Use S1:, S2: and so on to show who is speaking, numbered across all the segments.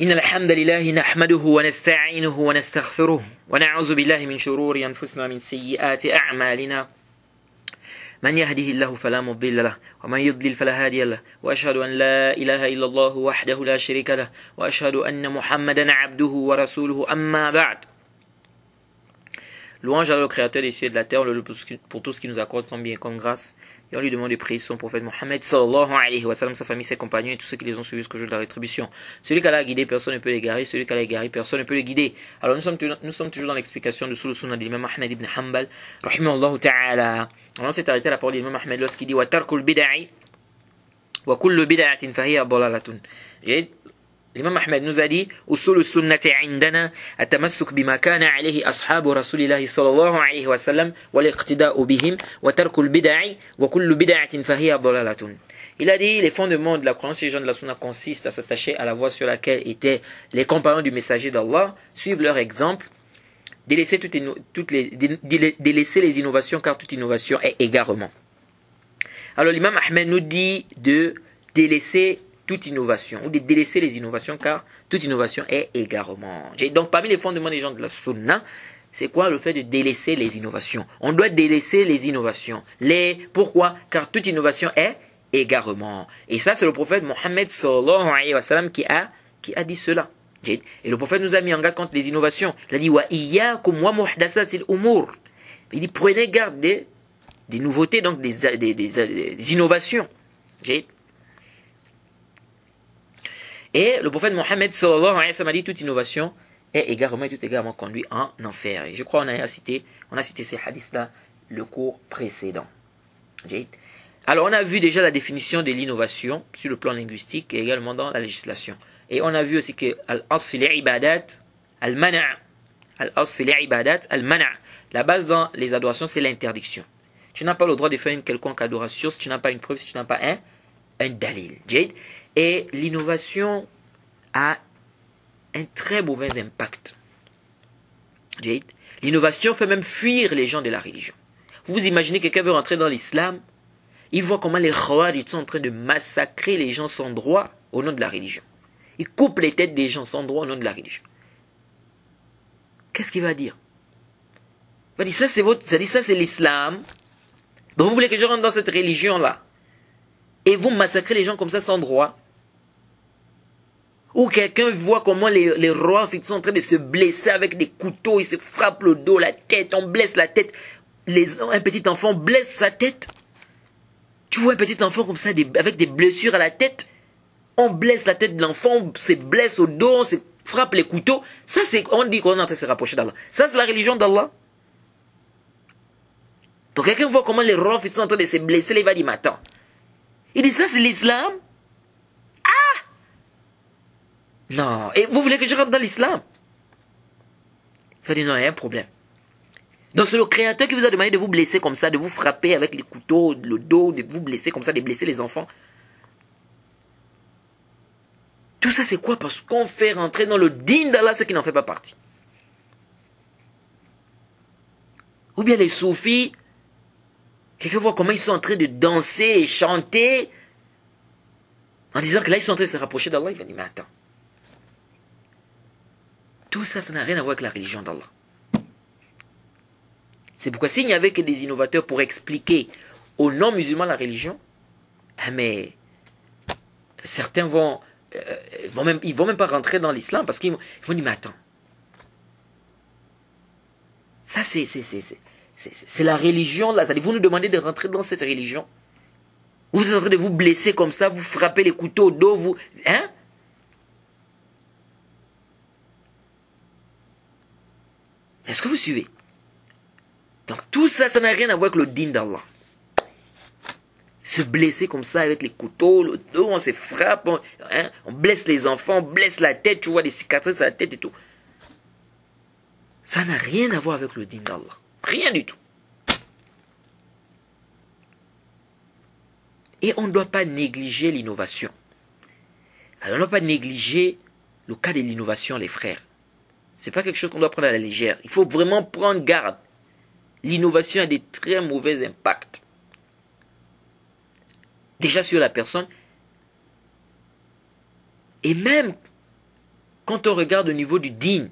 S1: إن الحمد لله نحمده ونستعينه ونستغفره ونعوذ بالله من شرور أنفسنا ومن سيئات أعمالنا من يهده الله فلا مضل له ومن يضلل فلا هادي له وأشهد أن لا إله إلا الله وحده لا شريك له وأشهد أن محمدا عبده ورسوله أما بعد. Louange à le Créateur des cieux et de la terre pour tout ce qui nous accorde comme bien comme grâce. Et on lui demande de prier son prophète Mohammed sallallahu alayhi wa sallam, sa famille, ses compagnons et tous ceux qui les ont suivis jusqu'au jour de la rétribution. Celui qu'Allah a guidé, personne ne peut l'égarer. Celui qu'Allah a égaré, personne ne peut le guider. Alors nous sommes toujours dans l'explication de Sul Sunnah de l'imam Ahmed ibn Hanbal, rahimahullah ta'ala. On s'est arrêté à la parole de l'imam Ahmed lorsqu'il dit wa tarkul bid'i wa kullu bid'atin fahiya dalalatun. L'imam Ahmed nous a dit usul sunnati indana atamassuk bima kana alayhi ashabu rasulillahi sallallahu alayhi wa sallam wal iqtida'u bihim wa tarkul bid'i wa kullu bid'atin fahiya dalalatun. Il a dit les fondements de la croyance chez les gens de la sunna consistent à s'attacher à la voie sur laquelle étaient les compagnons du messager d'Allah, suivre leur exemple, délaisser les innovations car toute innovation est égarement. Alors l'imam Ahmed nous dit de délaisser toute innovation, ou de délaisser les innovations, car toute innovation est égarement. Donc parmi les fondements des gens de la sunna, c'est quoi le fait de délaisser les innovations? On doit délaisser les innovations. Pourquoi? Car toute innovation est égarement. Et ça, c'est le prophète Mohammed sallallahu alayhi wa sallam qui a dit cela. Et le prophète nous a mis en garde contre les innovations. Il a dit wa iyyakum wa muhdathatil umur. Il dit prenez garde des nouveautés, donc des innovations. Et le prophète Mohammed sallallahu alayhi wa sallam a dit toute innovation est égarement et tout égarement conduit en enfer. Et je crois qu'on a cité ces hadiths-là le cours précédent. Alors on a vu déjà la définition de l'innovation sur le plan linguistique et également dans la législation. Et on a vu aussi que al-asl fil ibadat al-mana'. Al-asl fil ibadat al-mana'. La base dans les adorations, c'est l'interdiction. Tu n'as pas le droit de faire une quelconque adoration si tu n'as pas une preuve, si tu n'as pas un dalil. Et l'innovation a un très mauvais impact. L'innovation fait même fuir les gens de la religion. Vous imaginez que quelqu'un veut rentrer dans l'islam, il voit comment les Khawarij sont en train de massacrer les gens sans droit au nom de la religion. Ils coupent les têtes des gens sans droit au nom de la religion. Qu'est-ce qu'il va dire? Il va dire ça c'est l'islam. Donc vous voulez que je rentre dans cette religion-là et vous massacrez les gens comme ça sans droit? Ou quelqu'un voit comment les rois sont en train de se blesser avec des couteaux, ils se frappent le dos, la tête, on blesse la tête. Un petit enfant blesse sa tête. Tu vois un petit enfant comme ça avec des blessures à la tête, on blesse la tête de l'enfant, on se blesse au dos, on se frappe les couteaux. Ça on dit qu'on est en train de se rapprocher d'Allah. Ça c'est la religion d'Allah. Donc quelqu'un voit comment les rois sont en train de se blesser, il va dire mais attends. Il dit ça c'est l'islam? Ah! Non. Et vous voulez que je rentre dans l'islam? Il va dire non, il y a un problème. Donc c'est le Créateur qui vous a demandé de vous blesser comme ça, de vous frapper avec les couteaux, le dos, de vous blesser comme ça, de blesser les enfants. Tout ça c'est quoi? Parce qu'on fait rentrer dans le dîn d'Allah ce qui n'en fait pas partie. Ou bien les soufis, quelqu'un voit comment ils sont en train de danser et chanter, en disant que là ils sont en train de se rapprocher d'Allah, il va dire mais attends. Tout ça, ça n'a rien à voir avec la religion d'Allah. C'est pourquoi s'il n'y avait que des innovateurs pour expliquer aux non-musulmans la religion, mais certains ils vont même pas rentrer dans l'islam parce qu'ils vont dire mais attends. Ça c'est la religion là. C'est-à-dire, vous nous demandez de rentrer dans cette religion. Vous êtes en train de vous blesser comme ça, vous frappez les couteaux au dos, Est-ce que vous suivez? Donc tout ça, ça n'a rien à voir avec le dîn d'Allah. Se blesser comme ça avec les couteaux, le dos, on se frappe, on blesse les enfants, on blesse la tête, tu vois des cicatrices à la tête et tout. Ça n'a rien à voir avec le dîn d'Allah. Rien du tout. Et on ne doit pas négliger l'innovation. Alors on ne doit pas négliger le cas de l'innovation, les frères. C'est pas quelque chose qu'on doit prendre à la légère. Il faut vraiment prendre garde. L'innovation a des très mauvais impacts. Déjà sur la personne. Et même quand on regarde au niveau du dîn.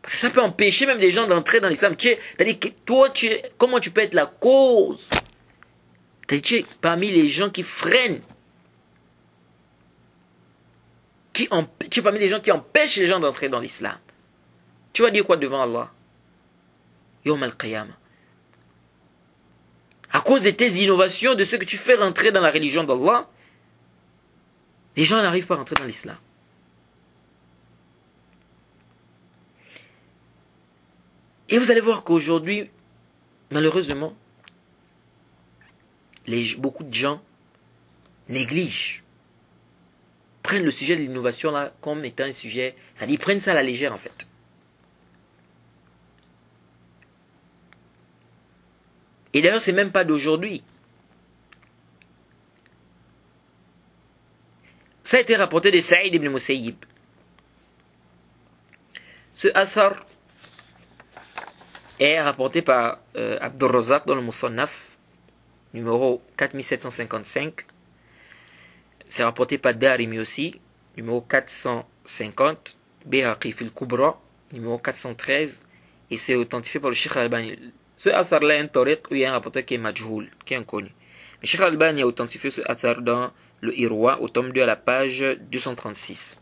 S1: Parce que ça peut empêcher même les gens d'entrer dans l'islam. C'est-à-dire que toi, comment tu peux être la cause? C'est-à-dire tu es parmi les gens qui freinent. Tu es parmi les gens qui empêchent les gens d'entrer dans l'islam. Tu vas dire quoi devant Allah? Yawm al-Qiyamah. À cause de tes innovations, de ce que tu fais rentrer dans la religion d'Allah, les gens n'arrivent pas à rentrer dans l'islam. Et vous allez voir qu'aujourd'hui, malheureusement, beaucoup de gens négligent, prennent le sujet de l'innovation là comme étant un sujet, c'est-à-dire ils prennent ça à la légère en fait. Et d'ailleurs, c'est même pas d'aujourd'hui. Ça a été rapporté de Saïd ibn Musayyib. Ce athar est rapporté par Abdur Razak dans le Musannaf, numéro 4755. C'est rapporté par Darimi aussi, numéro 450, Bayhaqi fil Kubra, numéro 413, et c'est authentifié par le Sheikh Al-Albani. Ce athar-là est un tariq où il y a un rapporteur qui est majhoul, qui est inconnu. Mais Sheikh Al-Albani a authentifié ce athar dans le Irwa, au tome 2 à la page 236.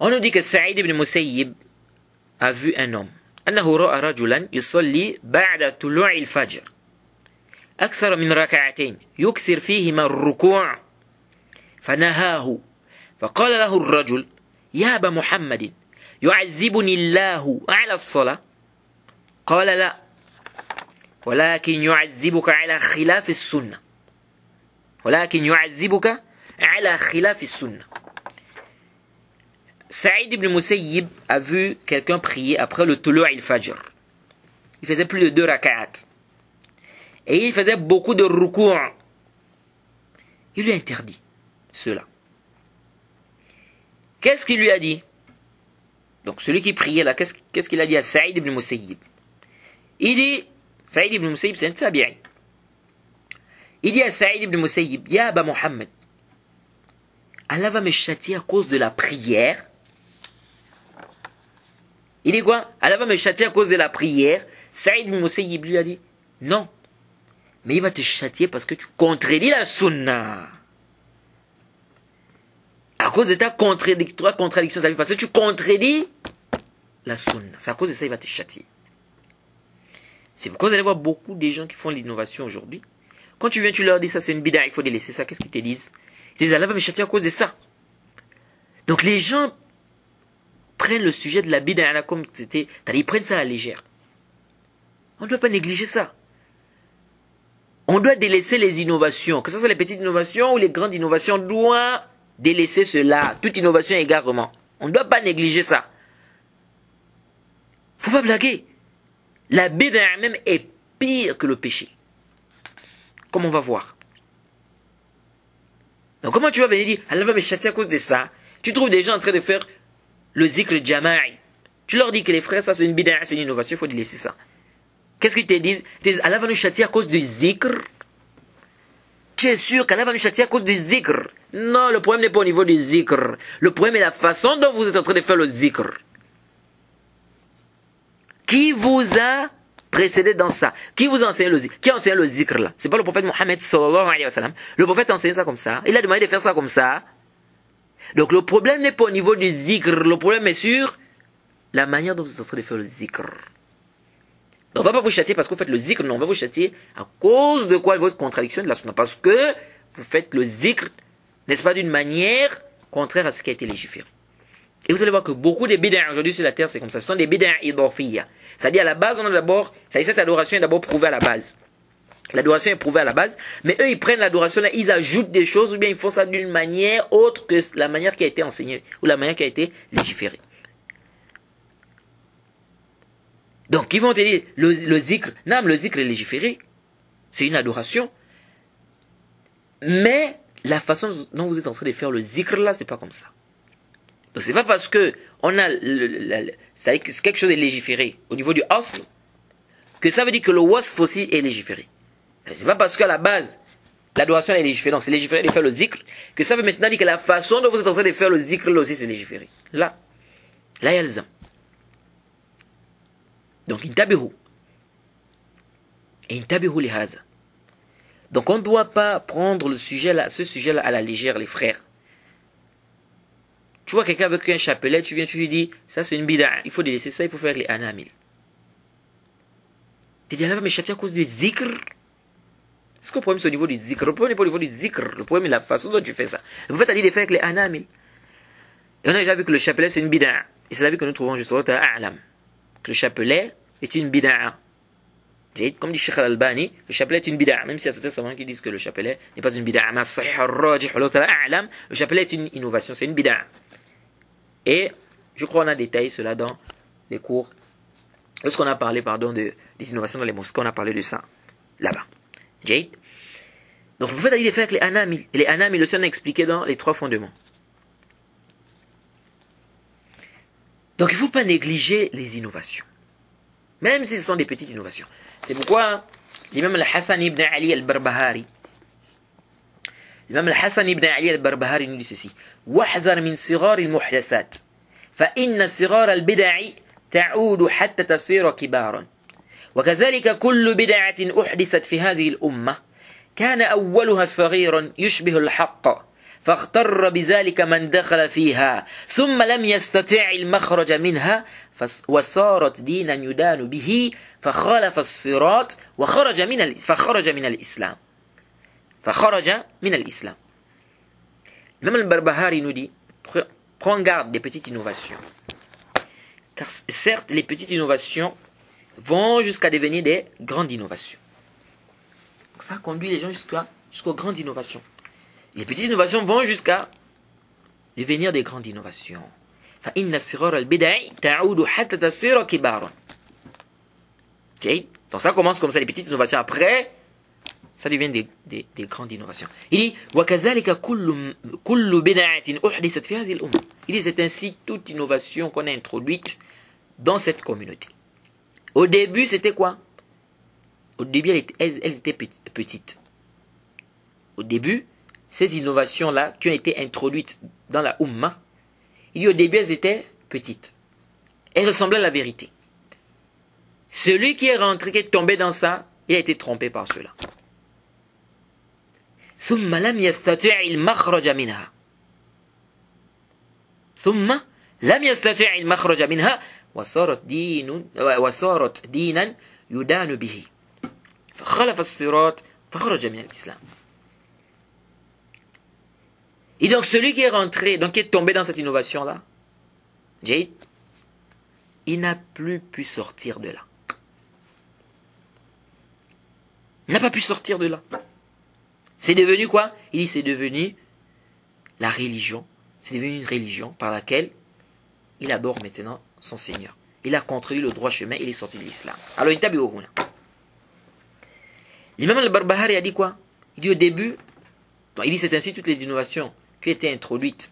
S1: On nous dit que Saïd ibn Musayyib a vu un homme. أنه رأى رجلا يصلي بعد طلوع الفجر أكثر من ركعتين يكثر فيهما الركوع فنهاه فقال له الرجل يا أبا محمد يعذبني الله على الصلاة قال لا ولكن يعذبك على خلاف السنة ولكن يعذبك على خلاف السنة. Saïd ibn Musayyib a vu quelqu'un prier après le Tulu' al-Fajr. Il faisait plus de 2 rak'at. Et il faisait beaucoup de ruku'. Il lui a interdit cela. Qu'est-ce qu'il lui a dit? Donc celui qui priait là, qu'est-ce qu'il a dit à Saïd ibn Musayyib? Il dit, Saïd ibn Musayyib c'est un tabi'i. Il dit à Saïd ibn Musayyib, Ya Aba Muhammad, Allah va me châtier à cause de la prière. Il dit quoi? Allah va me châtier à cause de la prière. Saïd ibn Musayyib lui a dit, non. Mais il va te châtier parce que tu contredis la sunna. À cause de ta contradiction, parce que tu contredis la sunna. C'est à cause de ça qu'il va te châtier. C'est pourquoi vous allez voir beaucoup de gens qui font l'innovation aujourd'hui. Quand tu viens, tu leur dis ça c'est une bid'a, il faut délaisser ça. Qu'est-ce qu'ils te disent? Ils disent Allah va me châtier à cause de ça. Donc les gens prennent le sujet de la bid'a comme c'était, ils prennent ça à la légère. On ne doit pas négliger ça. On doit délaisser les innovations, que ce soit les petites innovations ou les grandes innovations, on doit délaisser cela. Toute innovation égarement. On ne doit pas négliger ça. Faut pas blaguer. La bid'a même est pire que le péché. Comme on va voir. Donc comment tu vas venir dire Allah va me châtier à cause de ça? Tu trouves des gens en train de faire le zikr jama'i. Tu leur dis que les frères, ça c'est une bid'a, c'est une innovation, il faut délaisser ça. Qu'est-ce qu'ils te disent? Ils disent Allah va nous châtier à cause du zikr. Tu es sûr qu'Allah va nous châtier à cause du zikr? Non, le problème n'est pas au niveau du zikr. Le problème est la façon dont vous êtes en train de faire le zikr. Qui vous a précédé dans ça? Qui vous a enseigné le zikr? Qui a enseigné le zikr là? C'est pas le prophète Mohammed sallallahu alayhi wa sallam. Le prophète a enseigné ça comme ça. Il a demandé de faire ça comme ça. Donc le problème n'est pas au niveau du zikr. Le problème est sur la manière dont vous êtes en train de faire le zikr. Donc on va pas vous châtier parce que vous faites le zikr. Non, on va vous châtier à cause de quoi? Votre contradiction de la sunna. Parce que vous faites le zikr, n'est-ce pas, d'une manière contraire à ce qui a été légiféré. Et vous allez voir que beaucoup des bid'a aujourd'hui sur la terre, c'est comme ça. Ce sont des bid'a idafiyya. C'est-à-dire à la base, on a d'abord, cette adoration est d'abord prouvée à la base. L'adoration est prouvée à la base, mais eux ils prennent l'adoration là, ils ajoutent des choses ou bien ils font ça d'une manière autre que la manière qui a été enseignée ou la manière qui a été légiférée. Donc ils vont te dire le zikr, non, le zikr est légiféré, c'est une adoration, mais la façon dont vous êtes en train de faire le zikr là, c'est pas comme ça. Donc c'est pas parce que on a c'est quelque chose est légiféré au niveau du asl que ça veut dire que le wasf aussi est légiféré. C'est pas parce qu'à la base L'adoration est légiférée. Donc c'est légiféré de faire le zikr. Que ça veut maintenant dire que la façon dont vous êtes en train de faire le zikr, là aussi c'est légiféré. Là, yalzam. Donc intabihu. Et intabihu li hadha. Donc on ne doit pas prendre ce sujet-là à la légère, les frères. Tu vois quelqu'un avec un chapelet, tu viens, tu lui dis, ça c'est une bid'a, il faut délaisser ça, il faut faire les anamil. Tu dis, Allah va me châtier à cause du zikr. Est-ce que le problème c'est au niveau du zikr? Le problème n'est pas au niveau du zikr, le problème est la façon dont tu fais ça. Vous faites à dire de faire avec les anamil. Et on a déjà vu que le chapelet c'est une bid'a. Et c'est la vie que nous trouvons justement à A'lam. Que le chapelet est une bid'a. Comme dit Sheikh Al-Albani, le chapelet est une bid'a. Même s'il y a certains savants qui disent que le chapelet n'est pas une bid'a. Mais le chapelet est une innovation, c'est une bid'a. Et je crois qu'on a détaillé cela dans les cours. Lorsqu'on a parlé, des innovations dans les mosquées, on a parlé de ça là-bas. Jade. Donc, vous faites aller faire avec les anamil. Et les anamil, le Seigneur a expliqué dans les 3 fondements. Donc, il ne faut pas négliger les innovations. Même si ce sont des petites innovations. C'est pourquoi l'imam al-Hassan ibn Ali al-Barbahari, nous dit ceci. واحذر من صغار المحدثات فإن صغار البدع تعود حتى تصير كبارا وكذلك كل بدعة أحدثت في هذه الأمة كان أولها صغيرا يشبه الحق فاغتر بذلك من دخل فيها ثم لم يستطع المخرج منها وصارت دينا يدان به فخالف الصراط فخرج من الإسلام. Même le Barbahari nous dit, prends garde des petites innovations. Car certes, les petites innovations vont jusqu'à devenir des grandes innovations. Ça conduit les gens jusqu'aux grandes innovations. Les petites innovations vont jusqu'à devenir des grandes innovations. فإن صغار البدع تعود حتى تصير كبارا. Donc ça commence comme ça, les petites innovations. Après, ça devient des grandes innovations. Il dit, وَكَذَلِكَ كُلُّ بِدْعَةٍ أُحْدِثَتْ فِي هَذِهِ الْأُمَّةِ. Il dit, c'est ainsi toute innovation qu'on a introduite dans cette communauté. Au début, c'était quoi? Au début, elles étaient petites. Au début, ces innovations-là qui ont été introduites dans la Ummah, il dit, au début, elles étaient petites. Elles ressemblaient à la vérité. Celui qui est rentré, qui est tombé dans ça, il a été trompé par cela. ثم لم يستطع المخرج منها وصارت دينا يدان به فخلف الصراط فخرج من الإسلام. Et donc celui qui est rentré, donc qui est tombé dans cette innovation-là, Jade, il n'a plus pu sortir de là. Il n'a pas pu sortir de là. C'est devenu quoi? Il dit c'est devenu la religion. C'est devenu une religion par laquelle il adore maintenant son Seigneur. Il a contrôlé le droit chemin, il est sorti de l'islam. Alors, l'imam al-Barbahari a dit quoi? Il dit au début, il dit c'est ainsi toutes les innovations qui étaient introduites,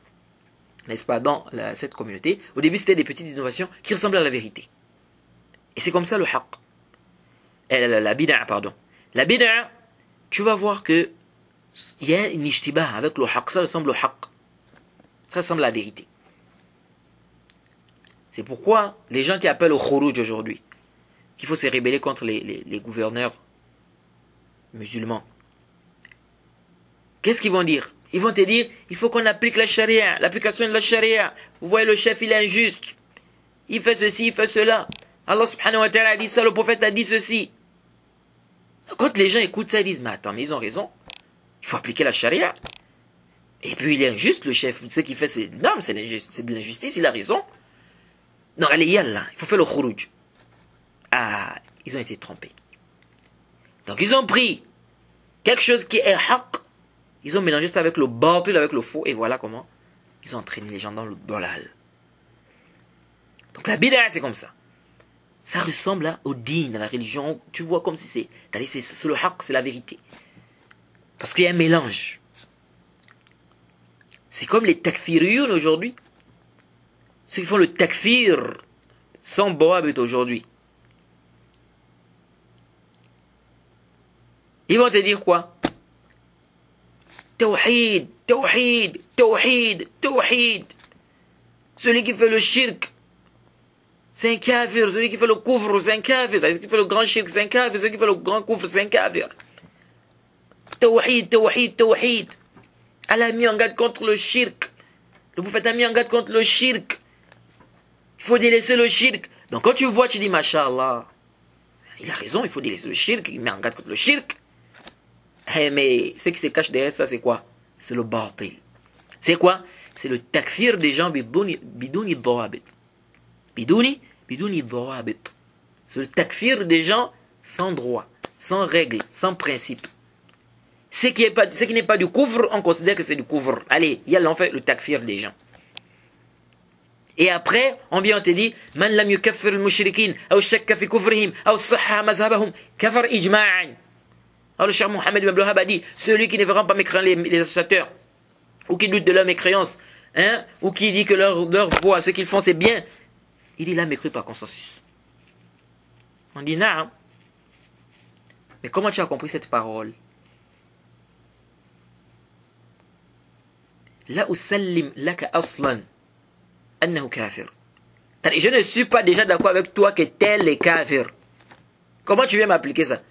S1: n'est-ce pas, dans cette communauté. Au début, c'était des petites innovations qui ressemblaient à la vérité. Et c'est comme ça le haqq. La bid'a, pardon. La bid'a, tu vas voir que il y a une ishtibah avec le haqq, ça ressemble au haqq. Ça ressemble à la vérité. C'est pourquoi les gens qui appellent au khuruj aujourd'hui, qu'il faut se rébeller contre les gouverneurs musulmans, qu'est-ce qu'ils vont dire? Ils vont te dire, il faut qu'on applique la charia, l'application de la charia. Vous voyez, le chef, il est injuste. Il fait ceci, il fait cela. Allah subhanahu wa ta'ala a dit ça, le prophète a dit ceci. Quand les gens écoutent ça, ils disent, mais attends, mais ils ont raison. Il faut appliquer la charia. Et puis il est injuste, le chef. Ce qu'il fait, c'est de l'injustice, il a raison. Non, allez, yallah, il faut faire le khuruj. Ah, ils ont été trompés. Donc ils ont pris quelque chose qui est haqq, ils ont mélangé ça avec le batil, avec le faux, et voilà comment ils ont entraîné les gens dans le dolal. Donc la bid'a, c'est comme ça. Ça ressemble au din, à la religion. Tu vois comme si c'est le haqq, c'est la vérité. Parce qu'il y a un mélange. C'est comme les takfiriyun aujourd'hui. Ceux qui font le takfir sans boabit aujourd'hui. Ils vont te dire quoi? Tawhid, tawhid, tawhid, tawhid. Celui qui fait le shirk, c'est un kafir. Celui qui fait le couvre, c'est un kafir. Celui qui fait le grand shirk, c'est un kafir. Celui qui fait le grand couvre, c'est un kafir. Tawhid, tawhid, tawhid. Allah a mis en garde contre le shirk. Le prophète a mis en garde contre le shirk. Il faut délaisser le shirk. Donc quand tu vois, tu dis, Masha'Allah, il a raison, il faut délaisser le shirk. Il met en garde contre le shirk. Mais ce qui se cache derrière ça, c'est quoi? C'est le batil. C'est quoi? C'est le takfir des gens bidouni dhawabit. Bidouni dhawabit. C'est le takfir des gens sans droit, sans règle, sans principe. Ce qui n'est pas du couvre, on considère que c'est du couvre. Allez, il y a en fait le takfir des gens. Et après, on vient, on te dit, Man lam yukaffir al-mushrikin, ou shakka fi kufrihim, ou sahha mazhabahum, kafar ijma'an. Alors le cher Mohammed ibn Abdul a dit, celui qui ne verra pas mécréant les associateurs, ou qui doute de leur mécréance, hein, ou qui dit que leur voix, ce qu'ils font c'est bien, il dit là mécru par consensus. On dit non. Mais comment tu as compris cette parole? La usallim laka aslan annahu kafir. Je ne suis pas déjà d'accord avec toi que tel est kafir. Comment tu viens m'appliquer ça?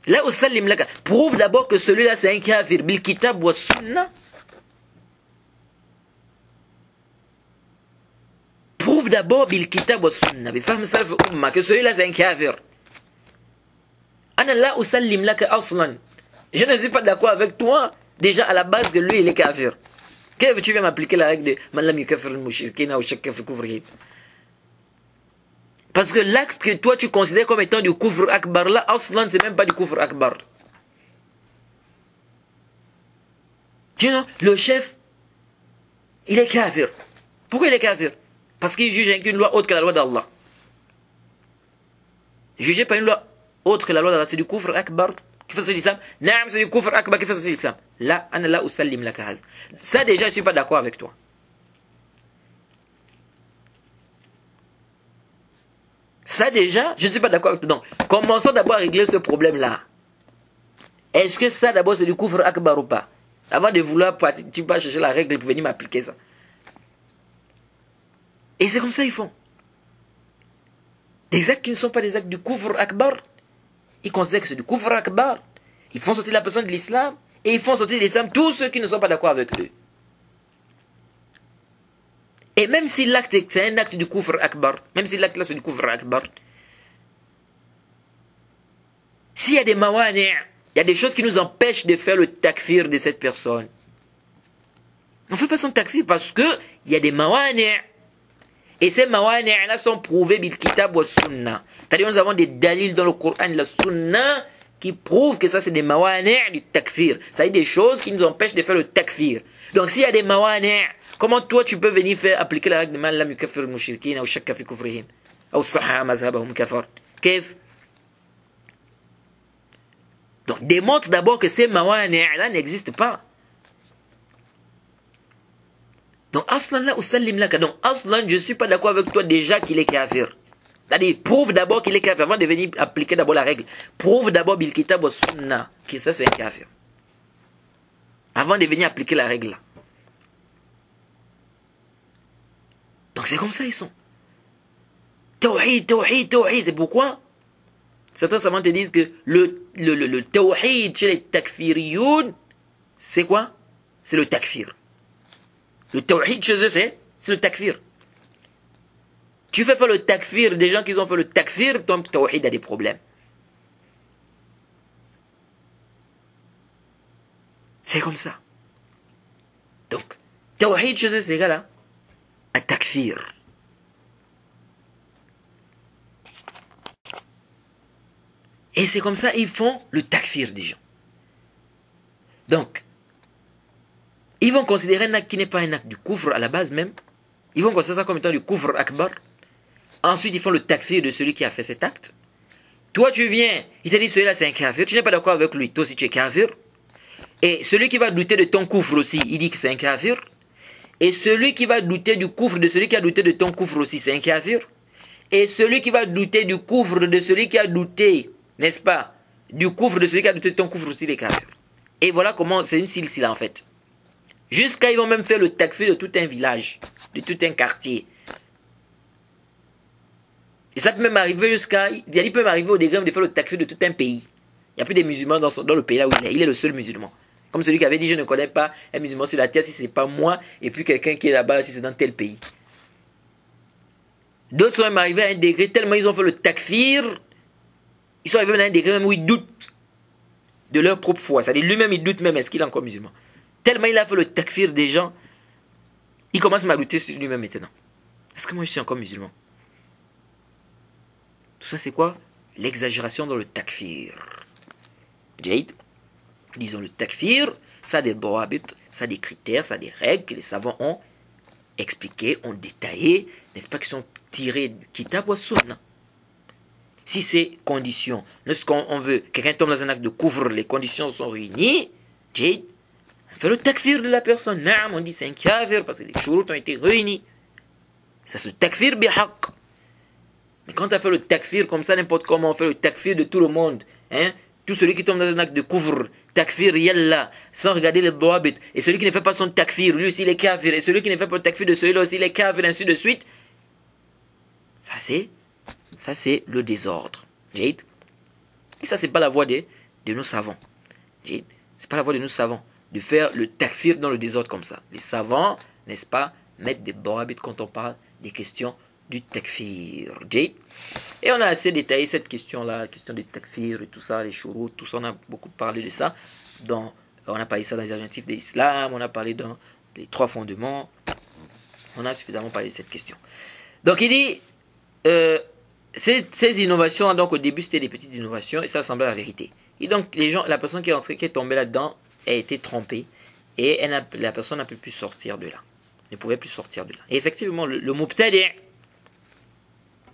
S1: La usallim laka. Prouve d'abord que celui-là c'est un kafir. Bil kitab wa sunnah. Prouve d'abord bil kitab wa sunnah. Bifahm salaf umma que celui-là c'est un kafir. Ana la usallim laka aslan. Je ne suis pas d'accord avec toi déjà à la base que lui il est kafir. Qu'est-ce que tu viens m'appliquer la règle de Man lam yukaffir al-mushrikina ou shakka fi kufrihim? Parce que l'acte que toi tu considères comme étant du kufr akbar, là, aslan, c'est même pas du kufr akbar. Tu vois, le chef, il est kafir. Pourquoi il est kafir? Parce qu'il juge avec une loi autre que la loi d'Allah. Juger par une loi autre que la loi d'Allah, c'est du kufr akbar qui fait l'islam. Naam, c'est du kufr akbar qui fait l'islam. Là, ana la usallim laka hal. Ça déjà, je ne suis pas d'accord avec toi. Ça déjà, je ne suis pas d'accord avec toi. Donc, commençons d'abord à régler ce problème-là. Est-ce que ça d'abord c'est du kufr akbar ou pas? Avant de vouloir, tu vas chercher la règle pour venir m'appliquer ça. Et c'est comme ça qu'ils font. Des actes qui ne sont pas des actes du kufr akbar, ils considèrent que c'est du kufr akbar. Ils font sortir la personne de l'islam et ils font sortir de l'islam tous ceux qui ne sont pas d'accord avec eux. Et même si l'acte c'est un acte du kufr akbar, même si l'acte là c'est du kufr akbar, s'il y a des mawani', il y a des choses qui nous empêchent de faire le takfir de cette personne, on ne fait pas son takfir parce que il y a des mawani'. Et ces mawani' là sont prouvés bil kitab wa sunnah. C'est-à-dire nous avons des dalils dans le Coran et la sunna qui prouvent que ça c'est des mawani' du takfir. C'est-à-dire des choses qui nous empêchent de faire le takfir. Donc s'il y a des mawani', comment toi tu peux venir faire appliquer la règle de man lam yukaffir al-mushrikina ou shakka fi kufrihim ou sahha mazhabahum kafar? Qu'est-ce? Donc démontre d'abord que ces mawani' là n'existent pas. Donc aslan la usallim laka. Donc aslan je ne suis pas d'accord avec toi déjà qu'il est kafir. C'est-à-dire prouve d'abord qu'il est kafir avant de venir appliquer d'abord la règle. Prouve d'abord bil kitab wa sunnah que ça c'est un kafir. Avant de venir appliquer la règle là. Donc c'est comme ça ils sont. Tawhid, tawhid, tawhid. C'est pourquoi certains savants te disent que le tawhid chez les takfiriyoun, c'est quoi? C'est le takfir. Le tawhid chez eux, c'est le takfir. Tu fais pas le takfir des gens qui ont fait le takfir, ton tawhid a des problèmes. C'est comme ça. Donc, tawhid chez eux, c'est égal à takfir. Et c'est comme ça, ils font le takfir des gens. Donc, ils vont considérer un acte qui n'est pas un acte du kufr à la base même. Ils vont considérer ça comme étant du kufr akbar. Ensuite, ils font le takfir de celui qui a fait cet acte. Toi, tu viens, il te dit celui-là c'est un kafir. Tu n'es pas d'accord avec lui. Toi aussi, tu es kafir. Et celui qui va douter de ton kufr aussi, il dit que c'est un kafir. Et celui qui va douter du kufr de celui qui a douté de ton kufr aussi, c'est un kafir. Et celui qui va douter du kufr de celui qui a douté, n'est-ce pas, du kufr de celui qui a douté de ton kufr aussi, il est kafir. Et voilà comment c'est une silsila en fait. Jusqu'à ils vont même faire le takfir de tout un village, de tout un quartier. Et ça peut même arriver jusqu'à... Il peut même arriver au degré de faire le takfir de tout un pays. Il n'y a plus de musulmans dans le pays là où il est. Il est le seul musulman. Comme celui qui avait dit, je ne connais pas un musulman sur la terre si ce n'est pas moi, et puis quelqu'un qui est là-bas si c'est dans tel pays. D'autres sont même arrivés à un degré, tellement ils ont fait le takfir, ils sont arrivés à un degré même où ils doutent de leur propre foi. C'est-à-dire lui-même, il doute même, est-ce qu'il est encore musulman? Tellement il a fait le takfir des gens, il commence à douter sur lui-même maintenant. Est-ce que moi je suis encore musulman? Tout ça c'est quoi? L'exagération dans le takfir. Jade, disons le takfir, ça a des dawabit, ça a des critères, ça a des règles que les savants ont expliquées, ont détaillées, n'est-ce pas, qui sont tirées du kitab wa sunna. Si ces conditions, lorsqu'on veut, quelqu'un tombe dans un acte de couvre, les conditions sont réunies, Jade, on fait le takfir de la personne. Naam, on dit c'est un kafir parce que les shurut ont été réunis. Ça se takfir bihaq. Mais quand on fait le takfir comme ça, n'importe comment, on fait le takfir de tout le monde. Hein? Tout celui qui tombe dans un acte de couvre, takfir yalla, sans regarder les dawabit. Et celui qui ne fait pas son takfir, lui aussi il est kafir. Et celui qui ne fait pas le takfir de celui-là aussi il est kafir, ainsi de suite. Ça c'est le désordre. Et ça c'est pas la voie de nos savants. C'est pas la voie de nos savants de faire le takfir dans le désordre comme ça. Les savants, n'est-ce pas, mettent des dawabit quand on parle des questions du takfir. Et on a assez détaillé cette question-là, la question du takfir et tout ça, les shurut, tout ça, on a beaucoup parlé de ça. On a parlé ça dans les adjectifs de l'islam, on a parlé dans les 3 fondements. On a suffisamment parlé de cette question. Donc il dit, ces innovations, donc au début c'était des petites innovations et ça semblait la vérité. Et donc la personne qui est tombée là-dedans a été trompée et la personne n'a pu plus sortir de là. Ne pouvait plus sortir de là. Et effectivement, le mubtadi',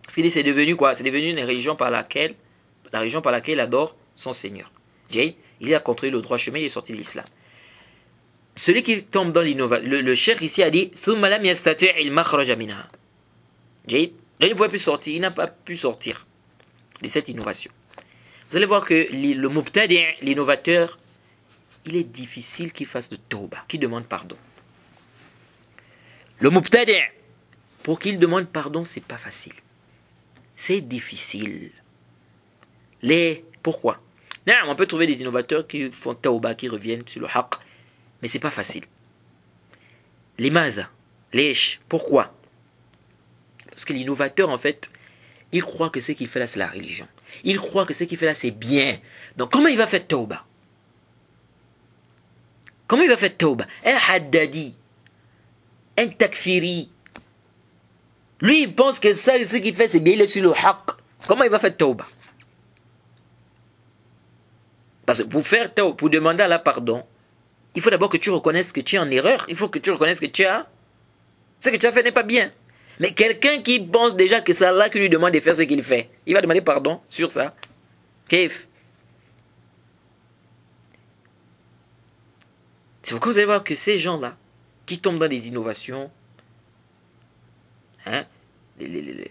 S1: ce qu'il dit, c'est devenu quoi? C'est devenu une religion par laquelle il adore son Seigneur. Il a contrôlé le droit chemin, il est sorti de l'islam. Celui qui tombe dans l'innovation, le cheikh ici a dit, là, il ne pouvait plus sortir, il n'a pas pu sortir de cette innovation. Vous allez voir que le mubtadi', l'innovateur, il est difficile qu'il fasse de tawbah, qu'il demande pardon. Le mubtadi', pour qu'il demande pardon, c'est pas facile. C'est difficile. Pourquoi? Non, on peut trouver des innovateurs qui font tawbah, qui reviennent sur le haqq, mais c'est pas facile. Limaza, pourquoi? Parce que l'innovateur, en fait, il croit que ce qu'il fait là, c'est la religion. Il croit que ce qu'il fait là, c'est bien. Donc, comment il va faire tawbah? Comment il va faire tawbah? Un haddadi, un takfiri, lui, il pense que ça, ce qu'il fait, c'est bien, il est sur le haqq. Comment il va faire tawbah? Parce que pour demander Allah pardon, il faut d'abord que tu reconnaisses que tu es en erreur. Il faut que tu reconnaisses que ce que tu as fait n'est pas bien. Mais quelqu'un qui pense déjà que c'est Allah qui lui demande de faire ce qu'il fait, il va demander pardon sur ça. Kif. C'est pourquoi vous allez voir que ces gens-là, qui tombent dans des innovations, hein, les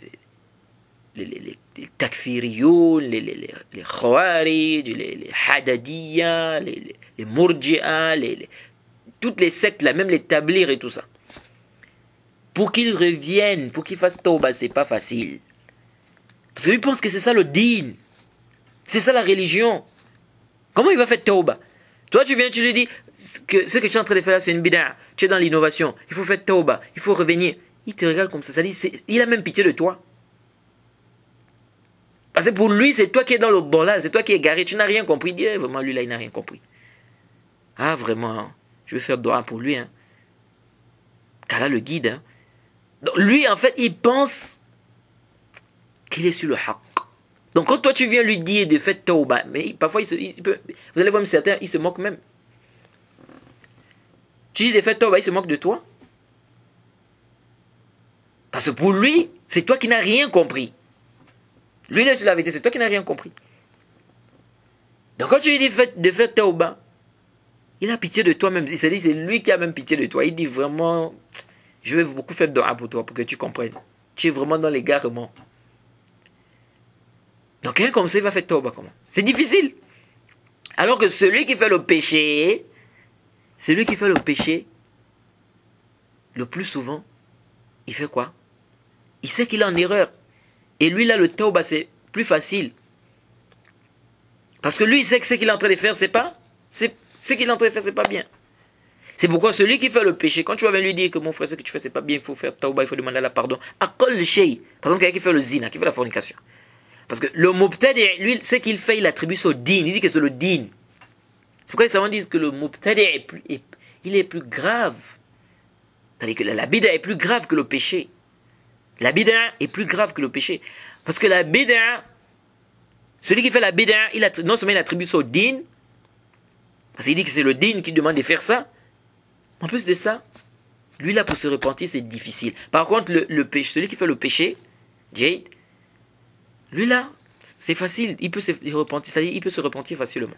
S1: takfiriyoun, les khawarij, les hadadiyya, les murji'a, toutes les sectes là, même les tablirs et tout ça. Pour qu'ils reviennent, pour qu'ils fassent tawbah, c'est pas facile. Parce qu'ils pensent que c'est ça le din. C'est ça la religion. Comment il va faire tawbah? Toi tu viens, tu lui dis que ce que tu es en train de faire là c'est une bid'a. Tu es dans l'innovation. Il faut faire tawbah, il faut revenir. Il te regarde comme ça. Ça dit, il a même pitié de toi. Parce que pour lui, c'est toi qui es dans le bon là, c'est toi qui es garé, tu n'as rien compris. Il dit, vraiment, lui là, il n'a rien compris. Ah, vraiment, hein, je vais faire doigt pour lui. Hein. Car là, le guide. Hein. Donc, lui, en fait, il pense qu'il est sur le haqq. Donc, quand toi, tu viens lui dire de faire tawbah, mais parfois, il peut, vous allez voir, même certains, il se moque même. Tu dis de faire tawbah, il se moque de toi. Parce que pour lui, c'est toi qui n'as rien compris. Lui, il est sur la vérité, c'est toi qui n'as rien compris. Donc quand tu lui dis de faire tawbah, il a pitié de toi même. Il se dit, c'est lui qui a même pitié de toi. Il dit vraiment, je vais beaucoup faire dua pour toi, pour que tu comprennes. Tu es vraiment dans l'égarement. Donc quelqu'un comme ça, il va faire tawbah comment? C'est difficile. Alors que celui qui fait le péché, le plus souvent, il fait quoi? Il sait qu'il est en erreur. Et lui, là, le tauba, c'est plus facile. Parce que lui, il sait que ce qu'il est en train de faire, c'est pas bien. C'est pourquoi celui qui fait le péché, quand tu vas venir lui dire que mon frère, ce que tu fais, c'est pas bien, il faut faire tauba, il faut demander la pardon. Akol le shay. Par exemple, quelqu'un qui fait le zina, qui fait la fornication. Parce que le mubtadi, lui, ce qu'il fait, il attribue ça au din. Il dit que c'est le din. C'est pourquoi les savants disent que le mubtadi il est plus grave. C'est-à-dire que la bid'a est plus grave que le péché. La bid'a est plus grave que le péché. Parce que la bid'a, celui qui fait la bid'a, non seulement il attribue ça au din, parce qu'il dit que c'est le din qui demande de faire ça, en plus de ça, lui là pour se repentir c'est difficile. Par contre le péché, celui qui fait le péché, Jade, lui là, c'est facile, il peut se repentir, c'est-à-dire il peut se repentir facilement.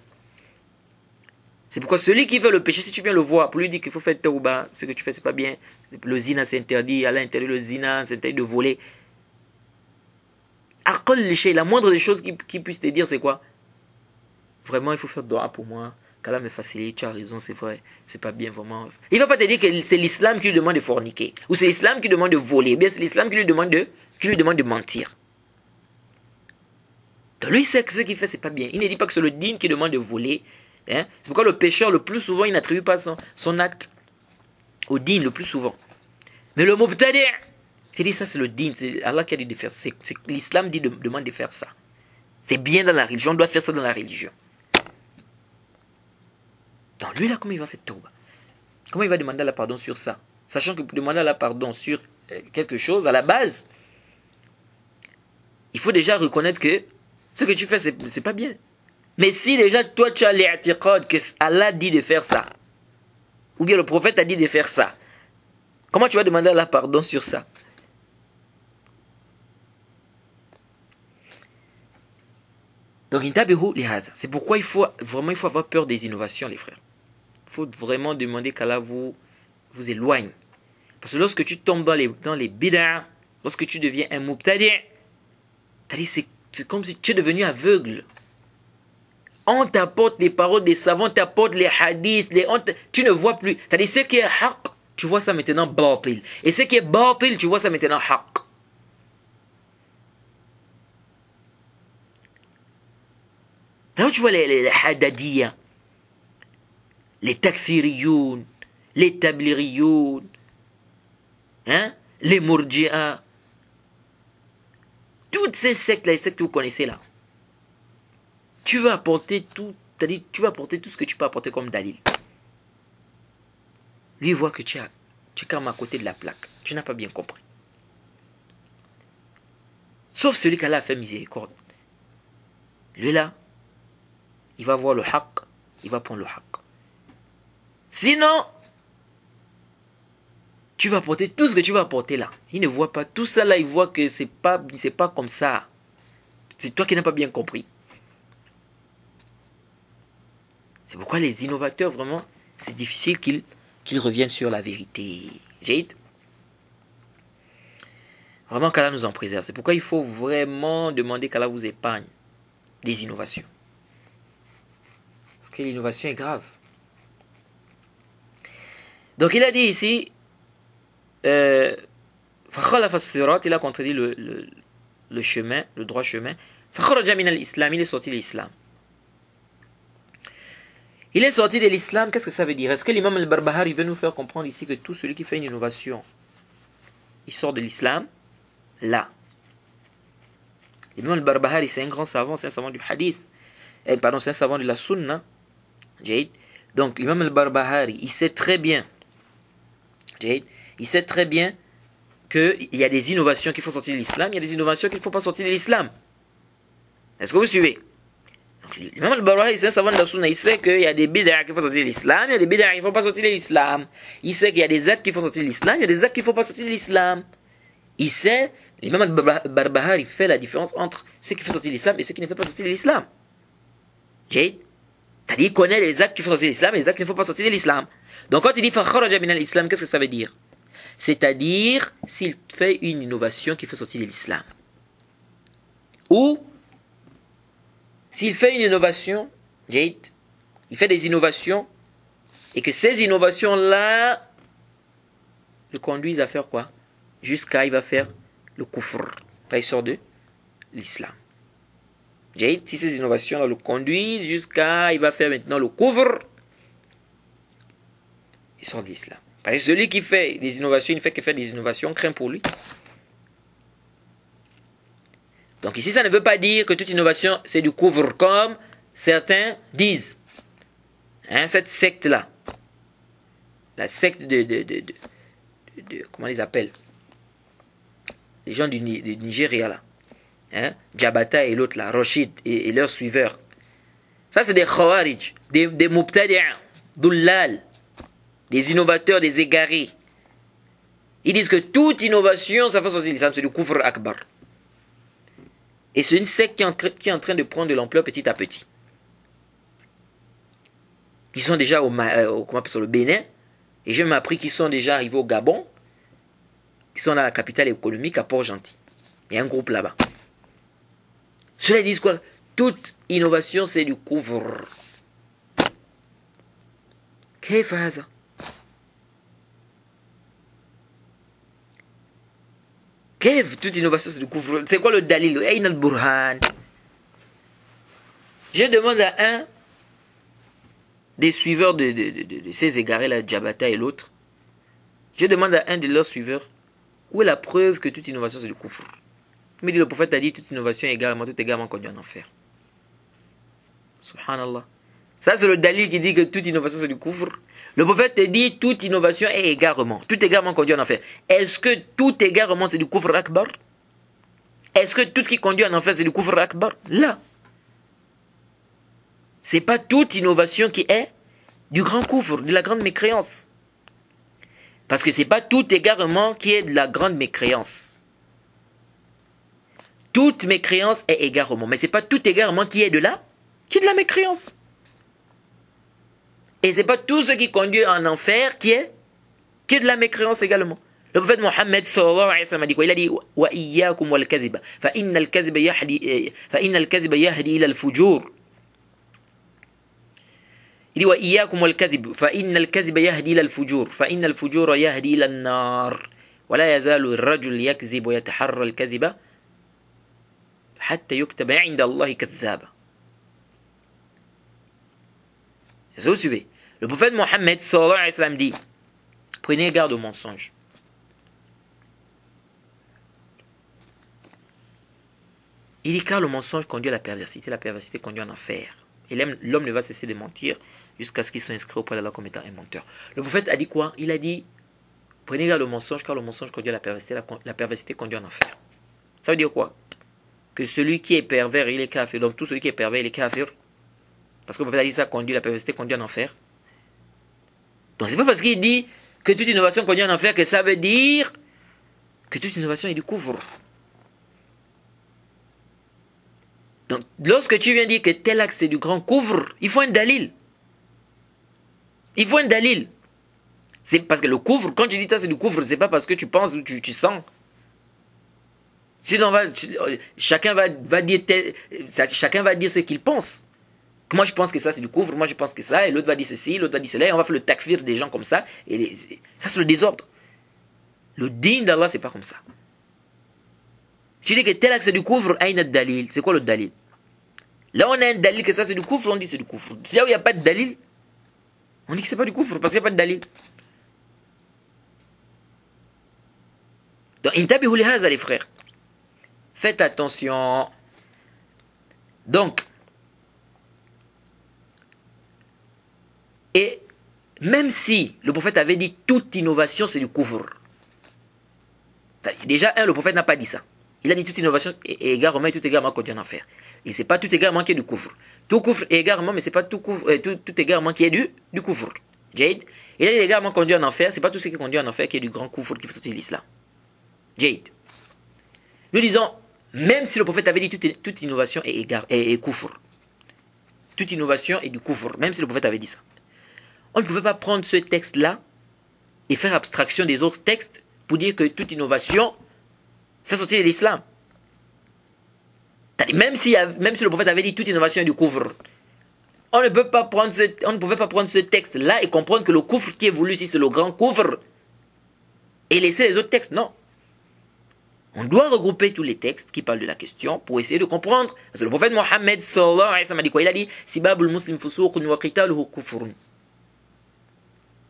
S1: C'est pourquoi celui qui fait le péché, si tu viens le voir, pour lui dire qu'il faut faire tauba, ce que tu fais c'est pas bien, le zina c'est interdit, Allah interdit le zina, c'est interdit de voler. La moindre des choses qui puisse te dire c'est quoi? Vraiment il faut faire dua pour moi, qu'Allah me facilite, tu as raison, c'est vrai, c'est pas bien vraiment. Il va pas te dire que c'est l'islam qui lui demande de forniquer, ou c'est l'islam qui lui demande de voler, ou bien c'est l'islam qui lui demande de mentir. Donc lui il sait que ce qu'il fait c'est pas bien. Il ne dit pas que c'est le din qui demande de voler. Hein? C'est pourquoi le pécheur le plus souvent il n'attribue pas son acte au din le plus souvent. Mais le mubtadi', il dit ça c'est le din, c'est Allah qui a dit de faire ça. C'est l'islam demande de faire ça. C'est bien dans la religion, on doit faire ça dans la religion. Donc lui là comment il va faire tauba? Comment il va demander la pardon sur ça? Sachant que pour demander la pardon sur quelque chose, à la base, il faut déjà reconnaître que ce que tu fais c'est pas bien. Mais si déjà toi tu as l'i'tiqad que Allah dit de faire ça, ou bien le prophète a dit de faire ça, comment tu vas demander la pardon sur ça? Donc c'est pourquoi il faut avoir peur des innovations les frères. Il faut vraiment demander qu'Allah vous éloigne. Parce que lorsque tu tombes dans les bid'a, lorsque tu deviens un mubtadi', c'est comme si tu es devenu aveugle. On t'apporte les paroles des savants, t'apporte les hadiths, tu ne vois plus. C'est-à-dire ce qui est haqq, tu vois ça maintenant batil. Et ce qui est batil, tu vois ça maintenant haqq. Là où tu vois les hadadiyya, les takfiriyoun, les tabliriyoun, hein, les murji'a, toutes ces sectes-là, les sectes que vous connaissez là, tu vas apporter tout, c'est-à-dire tu vas apporter tout ce que tu peux apporter comme dalil. Lui voit que tu es comme à côté de la plaque, tu n'as pas bien compris. Sauf celui qu'Allah a fait miséricorde. Lui là, il va voir le haqq, il va prendre le haqq. Sinon, tu vas apporter tout ce que tu vas apporter là. Il ne voit pas tout ça là, il voit que c'est pas comme ça. C'est toi qui n'as pas bien compris. C'est pourquoi les innovateurs, vraiment, c'est difficile qu'ils reviennent sur la vérité. Jade. Vraiment qu'Allah nous en préserve. C'est pourquoi il faut vraiment demander qu'Allah vous épargne des innovations. Parce que l'innovation est grave. Donc il a dit ici, il a contredit le chemin, le droit chemin. Il est sorti de l'islam. Il est sorti de l'islam, qu'est-ce que ça veut dire? Est-ce que l'imam al-Barbahari veut nous faire comprendre ici que tout celui qui fait une innovation, il sort de l'islam? Là. L'imam al-Barbahari, c'est un grand savant, c'est un savant du hadith. C'est un savant de la sunna. Donc l'imam al-Barbahari, il sait très bien qu'il y a des innovations qu'il faut sortir de l'islam, il y a des innovations qu'il ne faut pas sortir de l'islam. Est-ce que vous suivez? L'imam al-Barbahari, c'est un savant de la sunna, il sait qu'il y a des bid'a qu'il faut sortir de l'islam, il y a des bid'a qu'il ne faut pas sortir de l'islam. Il sait qu'il y a des actes qu'il faut sortir de l'islam, il y a des actes qu'il ne faut pas sortir de l'islam. Il sait, l'imam al-Barbahari fait la différence entre ce qui fait sortir de l'islam et ce qui ne fait pas sortir de l'islam. C'est-à-dire, il connaît les actes qu'il faut sortir de l'islam et les actes qu'il ne faut pas sortir de l'islam. Donc quand il dit fakharaja min al-islam, qu'est-ce que ça veut dire? C'est-à-dire, s'il fait une innovation qu'il faut sortir de l'islam. Ou, s'il fait une innovation, il fait des innovations, et que ces innovations-là le conduisent à faire quoi? Jusqu'à il va faire le kufr. Là, il sort de l'islam. Si ces innovations-là le conduisent jusqu'à il va faire maintenant le kufr, il sort de l'islam. Parce que celui qui fait des innovations, il ne fait que faire des innovations, craint pour lui. Donc ici, ça ne veut pas dire que toute innovation, c'est du kufr, comme certains disent. Hein, cette secte-là, la secte comment ils appellent? Les gens du Nigeria, là. Hein? Jabata et l'autre, là, Rashid et leurs suiveurs. Ça, c'est des khawarij, des mubtadi'a, dullal, des innovateurs, des égarés. Ils disent que toute innovation, ça fait sortir l'islam, c'est du kufr akbar. Et c'est une secte qui est en train de prendre de l'ampleur petit à petit. Ils sont déjà au Bénin, et j'ai même appris qu'ils sont déjà arrivés au Gabon, qui sont dans la capitale économique à Port-Gentil. Il y a un groupe là-bas. Ceux-là disent quoi? Toute innovation, c'est du kufr. Qu'est-ce que c'est ça? Toute innovation, c'est du kufr. C'est quoi le dalil? Aïn al-Burhan. Je demande à un des suiveurs de ces égarés, là, Jabata et l'autre. Je demande à un de leurs suiveurs, où est la preuve que toute innovation c'est du kufr? Il me dit, le prophète a dit toute innovation également, tout également conduit en enfer. Subhanallah. Ça c'est le dalil qui dit que toute innovation c'est du kufr. Le prophète te dit toute innovation est égarement. Tout égarement conduit en enfer. Est-ce que tout égarement c'est du kufr akbar? Est-ce que tout ce qui conduit en enfer c'est du kufr akbar? Là. C'est pas toute innovation qui est du grand kufr, de la grande mécréance. Parce que c'est pas tout égarement qui est de la grande mécréance. Toute mécréance est égarement, mais c'est pas tout égarement qui est de la mécréance. Et c'est pas tout ce qui conduit en enfer qui est de la mécréance également. Le prophète Mohammed sallallahu alayhi wa sallam a dit quoi? Il a dit wa iyyakum wal kadhiba fa innal kadhiba yahdi ila al fujur. Il dit wa iyyakum wal kadhib fa innal kadhiba yahdi ila al fujur fa innal fujura yahdi ila an nar wa la yazalu ar-rajul yakdhib wa yataharra al kadhiba hatta yuktaba 'inda Allah kadhaba. Vous suivez? Le prophète Mohammed sallallahu alayhi wa sallam dit: prenez garde aux mensonges. Il dit car le mensonge conduit à la perversité conduit en enfer. Et l'homme ne va cesser de mentir jusqu'à ce qu'il soit inscrit auprès d'Allah comme étant un menteur. Le prophète a dit quoi? Il a dit prenez garde au mensonge car le mensonge conduit à la perversité conduit en enfer. Ça veut dire quoi? Que celui qui est pervers, il est kafir. Donc tout celui qui est pervers, il est kafir. Parce que le prophète a dit ça conduit, la perversité conduit en enfer. Donc c'est pas parce qu'il dit que toute innovation conduit en enfer que ça veut dire que toute innovation est du kufr. Donc lorsque tu viens dire que tel acte c'est du grand kufr, il faut un dalil. Il faut un dalil. C'est parce que le kufr, quand tu dis ça c'est du kufr, c'est pas parce que tu penses ou tu sens. Sinon chacun va dire ce qu'il pense. Moi je pense que ça c'est du kufr, moi je pense que ça, et l'autre va dire ceci, l'autre va dire cela, et on va faire le takfir des gens comme ça, et ça c'est le désordre. Le din d'Allah c'est pas comme ça. Si tu dis que tel acte c'est du kufr, aïna dalil, c'est quoi le dalil? Là on a un dalil que ça c'est du kufr, on dit c'est du kufr. Si là où il n'y a pas de dalil, on dit que c'est pas du kufr, parce qu'il n'y a pas de dalil. Donc intabihu li hadha les frères. Faites attention. Donc, et même si le prophète avait dit toute innovation c'est du kufr. Déjà, le prophète n'a pas dit ça. Il a dit toute innovation est égarement et tout égarement conduit en enfer. Et c'est pas tout égarement qui est du kufr. Tout kufr est égarement, mais c'est pas tout égarement qui est du kufr. Jade. Il a dit égarement conduit en enfer, c'est pas tout ce qui conduit en enfer qui est du grand kufr qui fait sortir l'islam. Jade. Nous disons, même si le prophète avait dit toute innovation est kufr. Toute innovation est du kufr, même si le prophète avait dit ça. On ne pouvait pas prendre ce texte-là et faire abstraction des autres textes pour dire que toute innovation fait sortir l'islam. Même si le prophète avait dit toute innovation est du kufr, on ne pouvait pas prendre ce texte-là et comprendre que le coufre qui est voulu ici, c'est le grand coufre. Et laisser les autres textes, non. On doit regrouper tous les textes qui parlent de la question pour essayer de comprendre. Parce que le prophète Mohammed sallallahu alayhi wa sallam a dit quoi? Il a dit Sibabul muslim fusuqun wa qitaluhu kufrun.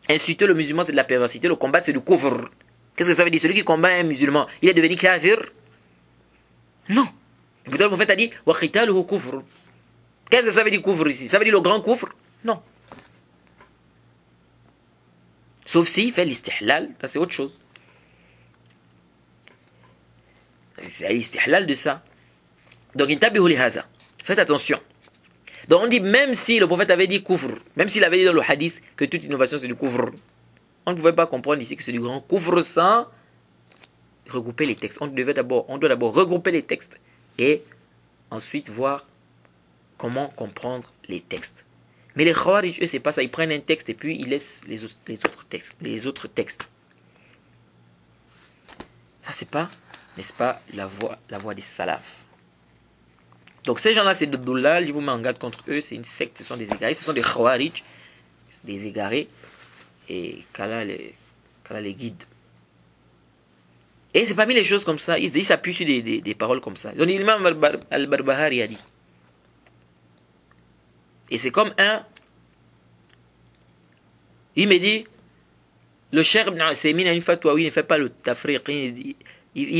S1: Insulter le musulman, c'est de la perversité. Le combattre, c'est du kufr. Qu'est-ce que ça veut dire? Celui qui combat un musulman, il est devenu kafir? Non. Et pourtant, le prophète a dit wa qitaluhu kufrun. Qu'est-ce que ça veut dire kufr ici? Ça veut dire le grand kufr? Non. Sauf s'il fait l'istihlal, ça c'est autre chose. C'est l'istihlal de ça. Donc, faites attention. Donc, on dit, même si le prophète avait dit kufr, même s'il avait dit dans le hadith que toute innovation c'est du kufr, on ne pouvait pas comprendre ici que c'est du grand kufr sans regrouper les textes. On doit d'abord regrouper les textes et ensuite voir comment comprendre les textes. Mais les Khawarij, eux, c'est pas ça. Ils prennent un texte et puis ils laissent les autres textes. Ça, c'est pas, n'est-ce pas, la voie des salafs. Donc ces gens-là, c'est de Doulal, je vous mets en garde contre eux, c'est une secte, ce sont des égarés, ce sont des Khawarij, des égarés, et qu'Allah les guide. Et c'est parmi les choses comme ça, ils s'appuient sur des paroles comme ça. Donc l'imam al-Barbahari a dit, et c'est comme il me dit, le Cheikh Ibn Uthaymin a une fatwa où il ne fait pas le tafriq, il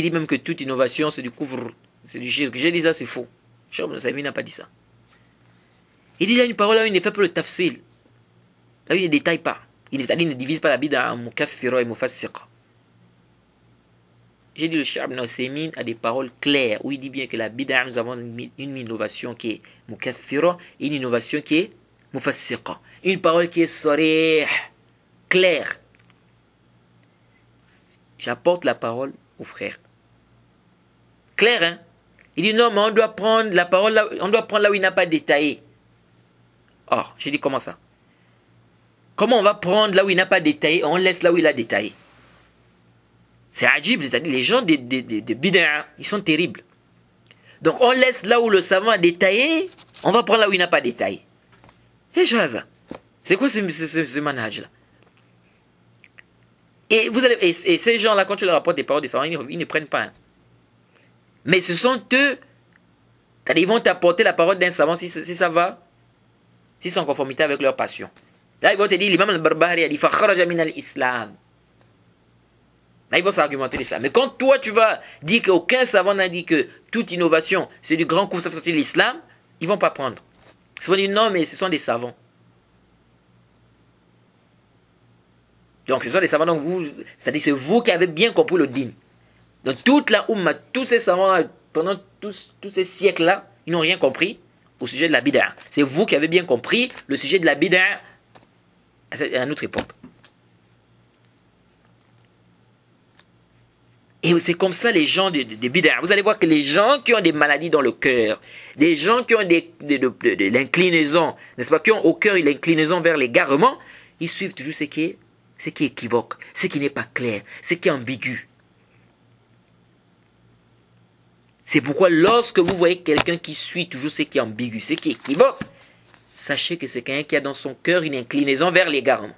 S1: dit même que toute innovation c'est du kufr, c'est du shirk. J'ai dit ça, c'est faux. Le Cheikh Ibn Uthaymin n'a pas dit ça. Il dit il y a une parole là où il ne fait pas le tafsil, là où il ne détaille pas. Il ne divise pas la bid'a en mukaffira et mufassiqa. J'ai dit le Cheikh Ibn Uthaymin a des paroles claires où il dit bien que la bid'a, nous avons une innovation qui est mukaffira et une innovation qui est mufassiqa. Une parole qui est sarih, claire. J'apporte la parole au frère. Clair, hein? Il dit non, mais on doit prendre la parole là, on doit prendre là où il n'a pas détaillé. Or, j'ai dit comment ça? Comment on va prendre là où il n'a pas détaillé et on laisse là où il a détaillé? C'est ajib, c'est-à-dire les gens de bid'a, ils sont terribles. Donc on laisse là où le savant a détaillé, on va prendre là où il n'a pas détaillé. Et c'est quoi ce manhaj là? Et ces gens-là, quand tu leur apportes des paroles des savants, ils ne prennent pas. Hein. Mais ce sont eux, ils vont t'apporter la parole d'un savant si ça va, si c'est en conformité avec leur passion. Là, ils vont te dire, l'imam al-Barbahari a dit, fakharaja min al-Islam. Là, ils vont s'argumenter de ça. Mais quand toi, tu vas dire qu'aucun savant n'a dit que toute innovation, c'est du grand coup, ça fait sortir l'islam, ils ne vont pas prendre. Ils vont dire, non, mais ce sont des savants. Donc, ce sont des savants, donc c'est-à-dire c'est vous qui avez bien compris le din. Donc, toute la Ummah, tous ces savants, pendant tous ces siècles-là, ils n'ont rien compris au sujet de la bid'a. C'est vous qui avez bien compris le sujet de la bid'a à notre époque. Et c'est comme ça les gens des bid'a. Vous allez voir que les gens qui ont des maladies dans le cœur, des gens qui ont de l'inclinaison, n'est-ce pas, qui ont au cœur l'inclinaison vers l'égarement, ils suivent toujours ce qui est équivoque, ce qui n'est pas clair, ce qui est ambigu. C'est pourquoi lorsque vous voyez quelqu'un qui suit toujours ce qui est ambigu, ce qui est équivoque, sachez que c'est quelqu'un qui a dans son cœur une inclinaison vers l'égarement.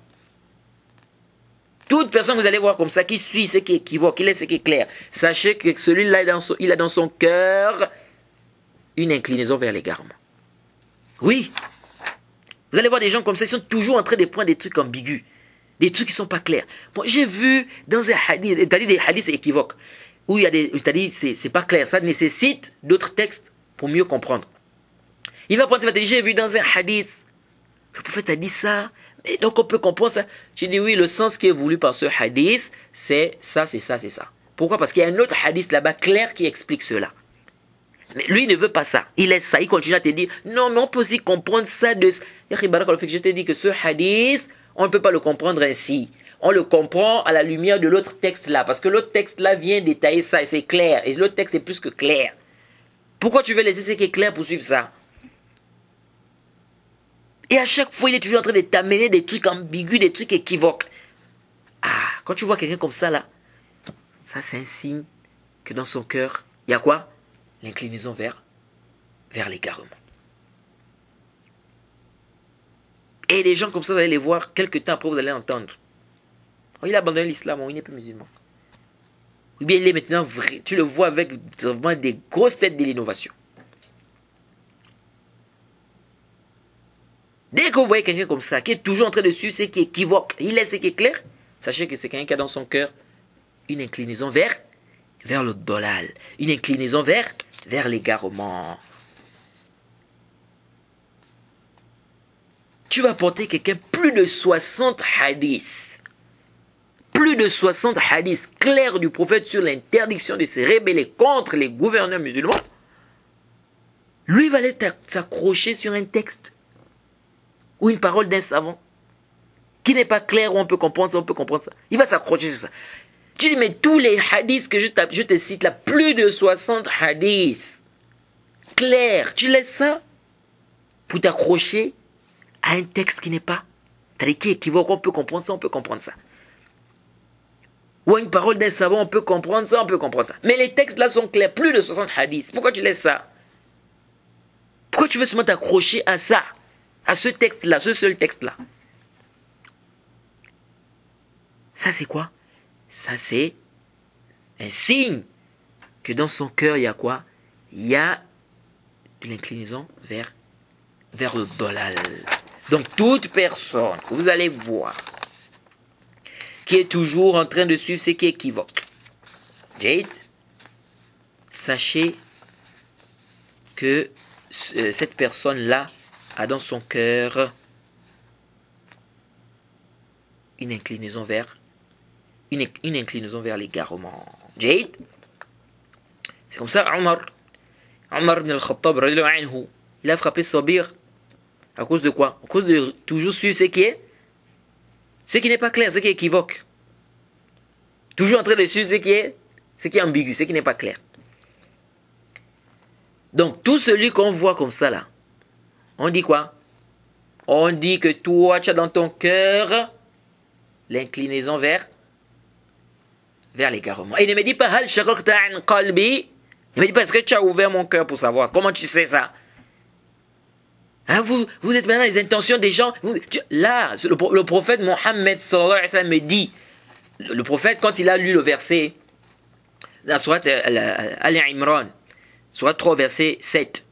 S1: Toute personne que vous allez voir comme ça, qui suit ce qui est équivoque, il est ce qui est clair, sachez que celui-là, il a dans son cœur une inclinaison vers l'égarement. Oui. Vous allez voir des gens comme ça, ils sont toujours en train de prendre des trucs ambigus, des trucs qui ne sont pas clairs. Bon, j'ai vu dans un hadith, c'est-à-dire des hadiths équivoques, où il y a c'est-à-dire c'est pas clair, ça nécessite d'autres textes pour mieux comprendre. Il va prendre, il va dire, j'ai vu dans un hadith, le prophète a dit ça, et donc on peut comprendre ça. J'ai dit oui, le sens qui est voulu par ce hadith, c'est ça, c'est ça, c'est ça. Pourquoi? Parce qu'il y a un autre hadith là-bas clair qui explique cela. Mais lui il ne veut pas ça, il laisse ça, il continue à te dire, non mais on peut aussi comprendre ça de... Je t'ai dit que ce hadith, on ne peut pas le comprendre ainsi. On le comprend à la lumière de l'autre texte là, parce que l'autre texte là vient détailler ça, et c'est clair, et l'autre texte est plus que clair. Pourquoi tu veux laisser ce qui est clair pour suivre ça? Et à chaque fois, il est toujours en train de t'amener des trucs ambigus, des trucs équivoques. Ah, quand tu vois quelqu'un comme ça là, ça c'est un signe que dans son cœur, il y a quoi? L'inclinaison vers l'égarement. Et les gens comme ça, vous allez les voir, quelques temps après, vous allez entendre. Oh, il a abandonné l'islam, oh, il n'est plus musulman. Ou bien il est maintenant vrai, tu le vois avec vraiment des grosses têtes de l'innovation. Dès que vous voyez quelqu'un comme ça, qui est toujours en train de suivre ce qui équivoque, il laisse ce qui est clair, sachez que c'est quelqu'un qui a dans son cœur une inclinaison vers le dolal, une inclinaison vers l'égarement. Tu vas porter quelqu'un plus de 60 hadiths. Plus de 60 hadiths clairs du prophète sur l'interdiction de se rebeller contre les gouverneurs musulmans. Lui va aller s'accrocher sur un texte ou une parole d'un savant qui n'est pas clair, où on peut comprendre ça, on peut comprendre ça. Il va s'accrocher sur ça. Tu dis, mais tous les hadiths que je te cite là, plus de 60 hadiths clairs, tu laisses ça pour t'accrocher à un texte qui n'est pas, c'est-à-dire qui est équivoque, on peut comprendre ça, on peut comprendre ça. Ou à une parole d'un savant, on peut comprendre ça, on peut comprendre ça. Mais les textes là sont clairs, plus de 60 hadiths. Pourquoi tu laisses ça? Pourquoi tu veux seulement t'accrocher à ça, à ce texte-là, ce seul texte-là? Ça c'est quoi? Ça c'est un signe que dans son cœur il y a quoi? Il y a de l'inclinaison vers le dolal. Donc toute personne que vous allez voir qui est toujours en train de suivre ce qui est équivoque, Jade, sachez que cette personne-là a dans son cœur une inclinaison vers l'égarement. Jade, c'est comme ça Omar ibn al-Khattab, il a frappé Sabir à cause de quoi? À cause de toujours suivre ce qui n'est pas clair, ce qui est équivoque. Toujours en train de suivre ce qui est ambigu, ce qui n'est pas clair. Donc, tout celui qu'on voit comme ça là, on dit quoi? On dit que toi, tu as dans ton cœur l'inclinaison vers l'égarement. Et il ne me dit pas, Hal shaqaqta an qalbi. Il ne me dit pas, est-ce que tu as ouvert mon cœur pour savoir? Comment tu sais ça? Hein, vous êtes maintenant les intentions des gens. Là, le prophète Mohammed sallallahu alayhi wa sallam me dit, le prophète, quand il a lu le verset, la sourate Al-Imran, sourate 3, verset 7,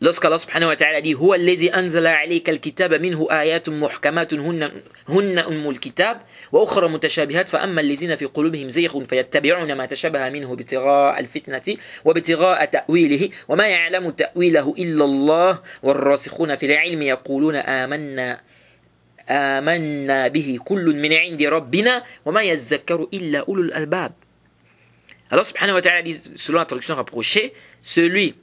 S1: lorsqu'Allah subhanahu wa ta'ala dit, Huwa allazi anzala alayka al-kitaba minhu ayatun muhkamatun hunna ummul kitab, wa ukhra mutashabihat, fa amma allazina fi qulubihim zayghun fayattabi'una ma tashabaha minhu bitiraa al-fitnati wa bitiraa ta'wilihi wa ma ya'lamu ta'wilahu illa Allah war-rasikhuna fil ilmi yaquluna آمنا به كل من عند ربنا وما يذكر إلا أولو الألباب. Allah subhanahu wa ta'ala dit, selon la traduction rapprochée, c'est lui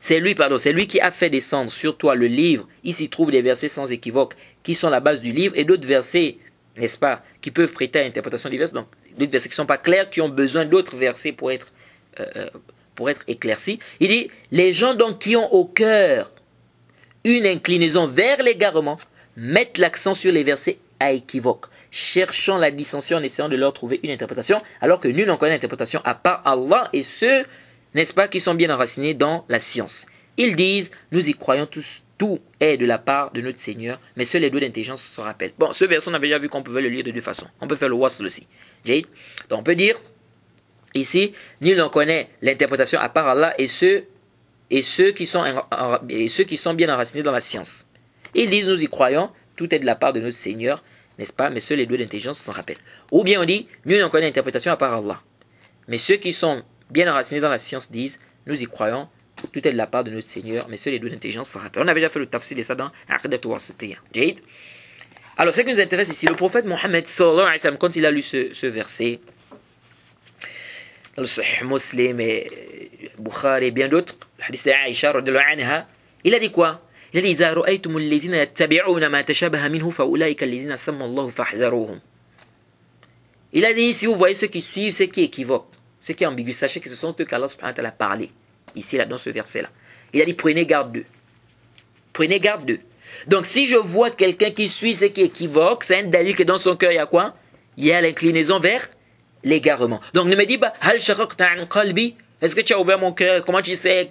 S1: qui a fait descendre sur toi le livre. Ici se trouvent des versets sans équivoque qui sont la base du livre et d'autres versets, n'est-ce pas, qui peuvent prêter à interprétation diverse, donc d'autres versets qui ne sont pas clairs, qui ont besoin d'autres versets pour être éclaircis. Il dit, les gens donc qui ont au cœur une inclinaison vers l'égarement mettent l'accent sur les versets à équivoque, cherchant la dissension en essayant de leur trouver une interprétation, alors que nul n'en connaît l'interprétation à part Allah et ceux, n'est-ce pas, qui sont bien enracinés dans la science. Ils disent, nous y croyons tous, tout est de la part de notre Seigneur, mais seuls les doigts d'intelligence se rappellent. Bon, ce verset, on avait déjà vu qu'on pouvait le lire de deux façons. On peut faire le wasl aussi. Jade. Donc on peut dire, ici, nul n'en connaît l'interprétation à part Allah et ceux qui sont bien enracinés dans la science. Ils disent, nous y croyons, tout est de la part de notre Seigneur, n'est-ce pas, mais seuls les doigts d'intelligence s'en rappellent. Ou bien on dit, nul n'en connaît l'interprétation à part Allah. Mais ceux qui sont bien enracinés dans la science disent, nous y croyons, tout est de la part de notre Seigneur, mais seuls les doigts d'intelligence s'en rappellent. On avait déjà fait le tafsir de ça dans Aqidatu Wasitiyya. Jade. Alors, ce qui nous intéresse ici, le prophète Mohammed sallallahu alayhi wa sallam, quand il a lu ce verset, dans le Sahih Muslim et Bukhari et bien d'autres, le hadith d'Aïcha radhiyallahu anha, il a dit quoi? Il a dit, إذا رأيتم الذين يتبعون ما تشابه منه فأولئك الذين سمى الله فاحذروهم. Il a dit, si vous voyez ceux qui suivent, ceux qui équivoquent, ceux qui ambigus, sachez que ce sont eux qu'Allah subhanahu wa ta'ala a parlé, ici, là, dans ce verset-là. Il a dit, prenez garde d'eux. Prenez garde d'eux. Donc, si je vois quelqu'un qui suit ce qui équivoque, c'est un dalil que dans son cœur, il y a quoi? Il y a l'inclinaison vers l'égarement. Donc, ne me dis pas, Hal shaqaqta an qalbi? Est-ce que tu as ouvert mon cœur? Comment tu sais?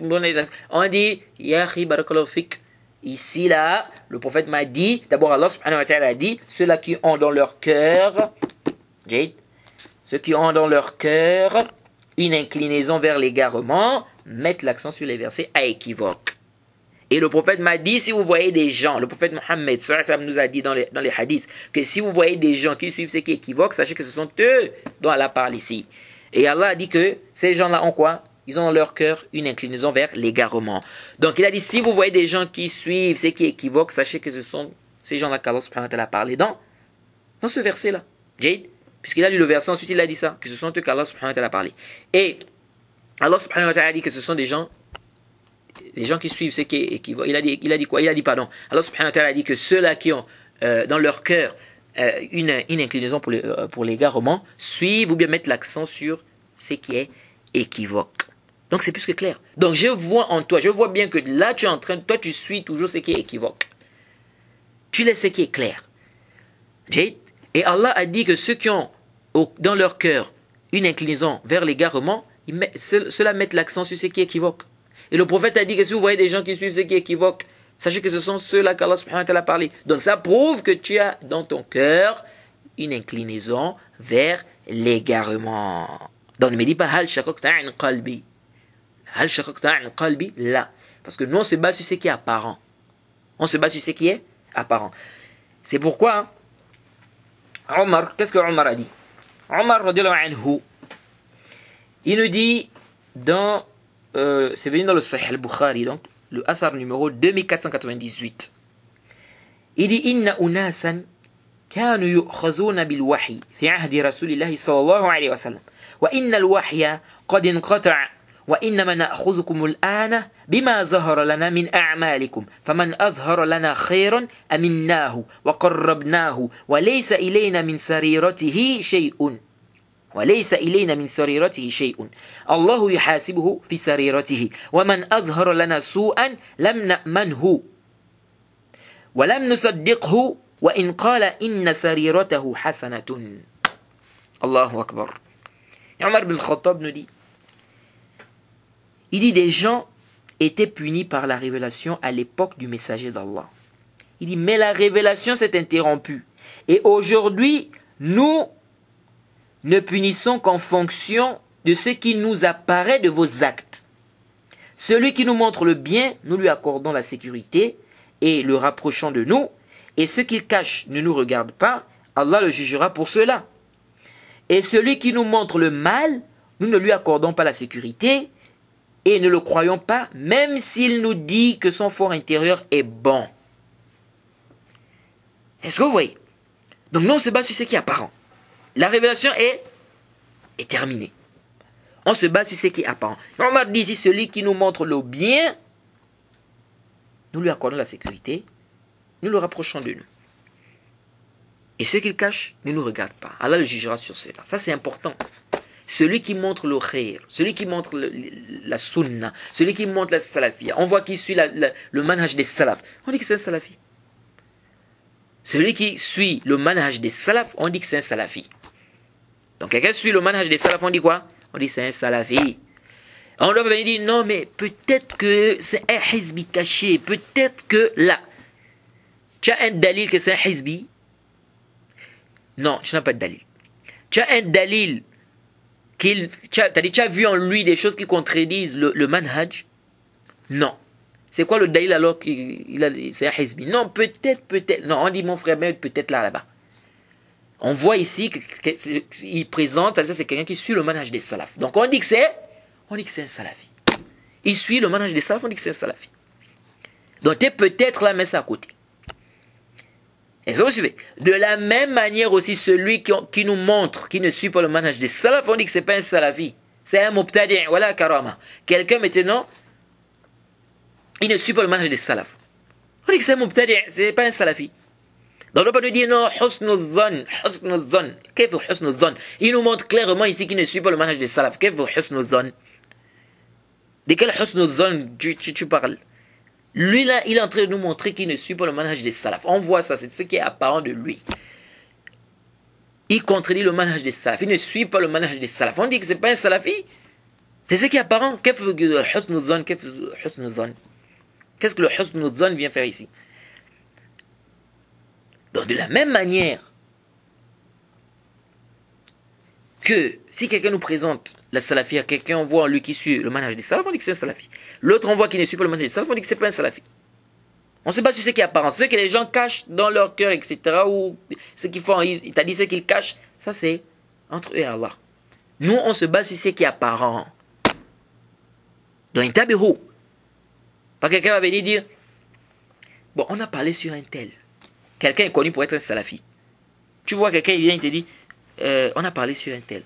S1: On dit, Ya akhi barakallahu fik. ici là, le prophète m'a dit, d'abord Allah subhanahu wa ta'ala a dit, ceux-là qui ont dans leur cœur, ceux qui ont dans leur cœur une inclinaison vers l'égarement, mettent l'accent sur les versets à équivoque. Et le prophète m'a dit, si vous voyez des gens, le prophète Mohammed nous a dit dans les hadiths, que si vous voyez des gens qui suivent ce qui équivoque, sachez que ce sont eux dont Allah parle ici. Et Allah a dit que ces gens-là ont quoi? Ils ont dans leur cœur une inclinaison vers l'égarement. Donc il a dit, si vous voyez des gens qui suivent ce qui équivoque, sachez que ce sont ces gens-là qu'Allah subhanahu wa ta'ala a parlé dans ce verset-là. Puisqu'il a lu le verset, ensuite il a dit ça, que ce sont eux qu'Allah subhanahu wa ta'ala a parlé. Et Allah subhanahu wa ta'ala a dit que ce sont des gens qui suivent ce qui est équivoque. Il a dit quoi? Il a dit, pardon. Allah subhanahu wa ta'ala a dit que ceux-là qui ont dans leur cœur une inclinaison pour l'égarement, suivent ou bien mettent l'accent sur ce qui est équivoque. Donc c'est plus que clair. Donc je vois en toi, je vois bien que là tu es en train, toi tu suis toujours ce qui est équivoque. Tu laisses ce qui est clair. Et Allah a dit que ceux qui ont dans leur cœur une inclinaison vers l'égarement, ceux-là mettent l'accent sur ce qui est équivoque. Et le prophète a dit que si vous voyez des gens qui suivent ce qui est équivoque, sachez que ce sont ceux-là qu'Allah subhanahu wa ta'ala a parlé. Donc ça prouve que tu as dans ton cœur une inclinaison vers l'égarement. Donc ne me dis pas hal shaqaqta an qalbi. Hal shaqaqta an qalbi, là. Parce que nous on se base sur ce qui est apparent. On se base sur ce qui est apparent. C'est pourquoi Omar, qu'est-ce que Omar a dit? Omar radiyallahu anhu, il nous dit dans c'est venu dans le Sahih al-Bukhari, donc le athar numéro 2498. Il dit inna unasan kanu yu'khazuna bil wahy fi ahdi Rasulillah sallallahu alayhi wa sallam wa inna al-wahya qad inqata'a wa inna ma na'khudhukum al-ana bima zahara lana min a'malikum faman azhara lana khayran aminnahu wa qarrabnahu wa laysa ilayna min sariratihi shay'un وليس إلينا من سريرته شيء الله يحاسبه في سريرته ومن أظهر لنا سوءا لم نأمنه ولم نصدقه وإن قال إن سريرته حسنة الله أكبر. Omar ibn Khattab nous dit, il dit des gens étaient punis par la révélation à l'époque du messager d'Allah. Il dit mais la révélation s'est interrompue et aujourd'hui nous ne punissons qu'en fonction de ce qui nous apparaît de vos actes. Celui qui nous montre le bien, nous lui accordons la sécurité et le rapprochons de nous. Et ce qu'il cache ne nous regarde pas, Allah le jugera pour cela. Et celui qui nous montre le mal, nous ne lui accordons pas la sécurité et ne le croyons pas, même s'il nous dit que son fort intérieur est bon. Est-ce que vous voyez? Donc nous on se base sur ce qui est apparent. La révélation est terminée. On se base sur ce qui est apparent. On dit ici, celui qui nous montre le bien, nous lui accordons la sécurité, nous le rapprochons de nous. Et ce qu'il cache ne nous regarde pas. Allah le jugera sur cela. Ça c'est important. Celui qui montre le khair, celui qui montre la sunna, celui qui montre la salafia, on voit qu'il suit le manhaj des salaf. On dit que c'est un salafi. Celui qui suit le manhaj des salaf, on dit que c'est un salafi. Donc quelqu'un suit le manhaj des salaf, on dit quoi? On dit c'est un salafi. On doit venir dire non mais peut-être que c'est un hizbi caché, peut-être que là. Tu as un dalil que c'est un hizbi? Non, tu n'as pas de dalil. Tu as un dalil tu as vu en lui des choses qui contredisent le manhaj? Non. C'est quoi le dalil alors c'est un hizbi? Non, peut-être. Non, on dit mon frère, mais peut-être là-bas. On voit ici qu'il présente, c'est quelqu'un qui suit le manhaj des salaf. Donc on dit que c'est un salafi. Il suit le manhaj des salaf, on dit que c'est un salafi. Donc tu es peut-être là, mais c'est à côté. Est-ce que vous suivez? De la même manière aussi, celui qui nous montre, qui ne suit pas le manhaj des salaf, on dit que ce n'est pas un salafi. C'est un mubtadi', voilà karama. Quelqu'un maintenant, il ne suit pas le manhaj des salaf. On dit que c'est un mubtadi', ce n'est pas un salafi. Donc on ne peut pas nous dire non, husnul dhann. Qu'est-ce que husnul dhann? Il nous montre clairement ici qu'il ne suit pas le manhaj des salaf. Qu'est-ce que husnul dhann? De quel husnul dhann tu parles? Lui là, il est en train de nous montrer qu'il ne suit pas le manhaj des salaf. On voit ça, c'est ce qui est apparent de lui. Il contredit le manhaj des salaf. Il ne suit pas le manhaj des salaf. On dit que ce n'est pas un salafi. C'est ce qui est apparent. Qu'est-ce que husnul dhann? Qu'est-ce que le husn dhann vient faire ici? Donc de la même manière que si quelqu'un nous présente la salafia, quelqu'un voit en lui qui suit le manhaj des salaf, on dit que c'est un salafi. L'autre on voit qui ne suit pas le manhaj des salaf, on dit que c'est pas un salafi. On ne sait pas sur ce qui est apparent, ce que les gens cachent dans leur cœur, etc. Ou ce qu'ils font, il t'a dit ce qu'ils cachent, ça c'est entre eux et Allah. Nous on se base sur ce qui est apparent. Donc intabihu. Pas quelqu'un va venir dire, bon on a parlé sur un tel. Quelqu'un est connu pour être un salafi. Tu vois quelqu'un il vient il te dit, on a parlé sur un tel.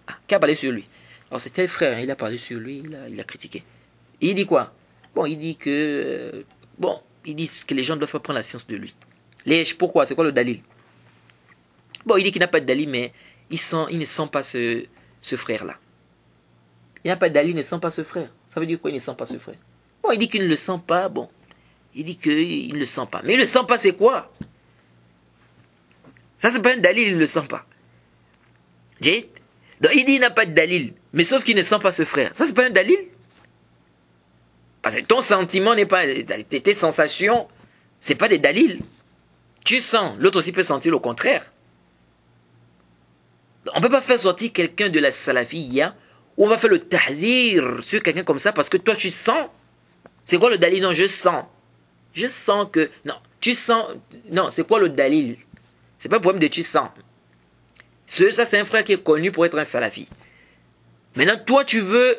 S1: Ah, qui a parlé sur lui? Alors c'est tel frère, il a parlé sur lui, il a critiqué. Et il dit quoi? Bon, il dit que... ils disent que les gens ne doivent pas prendre la science de lui. Pourquoi? C'est quoi le dalil? Bon, il dit qu'il n'a pas de dalil, mais il ne sent pas ce frère-là. Il n'a pas de dalil, il ne sent pas ce frère. Ça veut dire quoi, il ne sent pas ce frère? Bon, il dit qu'il ne le sent pas, bon. Il dit qu'il ne le sent pas. Mais il ne le sent pas, c'est quoi? Ça, c'est pas un dalil, il ne le sent pas. Donc, il dit qu'il n'a pas de dalil, mais sauf qu'il ne sent pas ce frère. Ça, c'est pas un dalil? Parce que ton sentiment n'est pas... Tes sensations, c'est pas des dalils. Tu sens, l'autre aussi peut sentir le contraire. On ne peut pas faire sortir quelqu'un de la salafiyya, ou on va faire le tahzir sur quelqu'un comme ça, parce que toi tu sens. C'est quoi le dalil? Non, je sens. Je sens que... Non, tu sens... Non, c'est quoi le dalil? C'est pas un problème de tu sens. Ça, c'est un frère qui est connu pour être un salafi. Maintenant, toi, tu vas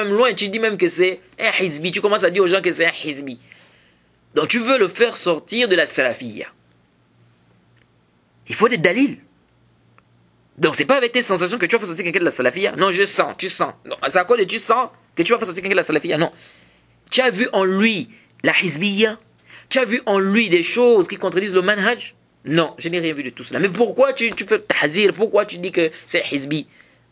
S1: même loin, tu dis même que c'est un hizbi. Tu commences à dire aux gens que c'est un hizbi. Donc, tu veux le faire sortir de la salafiyya. Il faut des dalils. Donc, c'est pas avec tes sensations que tu vas faire sortir quelqu'un de la salafiyya. Non, je sens, tu sens. Non, c'est à quoi de tu sens que tu vas faire sortir quelqu'un de la salafiyya. Non. Tu as vu en lui la hizbiyya. Tu as vu en lui des choses qui contredisent le manhaj. Non, je n'ai rien vu de tout cela. Mais pourquoi tu fais tahzir? Pourquoi tu dis que c'est hizbi?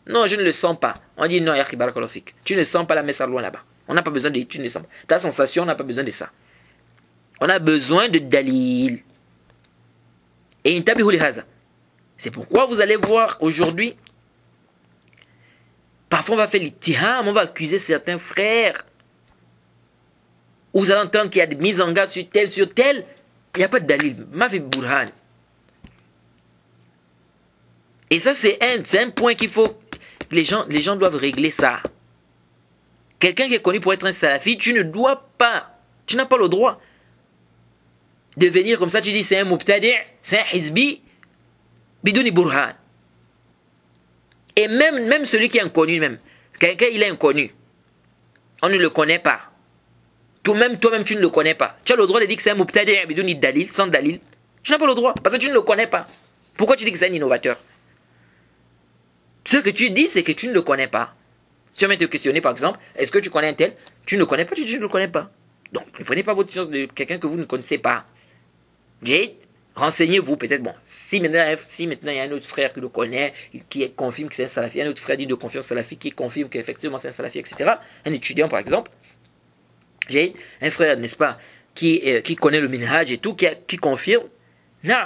S1: Non, je ne le sens pas. On dit non, ya barakallahu fik. Tu ne sens pas la messe à loin là-bas. On n'a pas besoin de... Tu ne sens pas. Ta sensation, on n'a pas besoin de ça. On a besoin de dalil. Et intabihu li hadha. C'est pourquoi vous allez voir aujourd'hui, parfois on va faire l'ittiham, on va accuser certains frères. Vous allez entendre qu'il y a des mises en garde sur tel. Il n'y a pas de dalil. Mafi burhan. Et ça, c'est un point qu'il faut... Les gens doivent régler ça. Quelqu'un qui est connu pour être un salafi, tu n'as pas le droit de venir comme ça, tu dis c'est un mubtadi', c'est un hizbi, bidouni burhan. Et même celui qui est inconnu, quelqu'un il est inconnu, on ne le connaît pas. Toi-même tu ne le connais pas. Tu as le droit de dire que c'est un mubtadi' bidouni dalil, sans dalil. Tu n'as pas le droit, parce que tu ne le connais pas. Pourquoi tu dis que c'est un innovateur? Ce que tu dis, c'est que tu ne le connais pas. Si on vient te questionner, par exemple, est-ce que tu connais un tel? Tu ne le connais pas, tu dis je ne le connais pas. Donc, ne prenez pas votre science de quelqu'un que vous ne connaissez pas. Renseignez-vous, peut-être, bon, si maintenant il y a un autre frère qui le connaît, qui confirme que c'est un salafi, un autre frère dit de confiance salafi, qui confirme qu'effectivement c'est un salafi, etc. Un étudiant, par exemple, j'ai un frère, n'est-ce pas, qui connaît le minhaj et tout, qui confirme, non.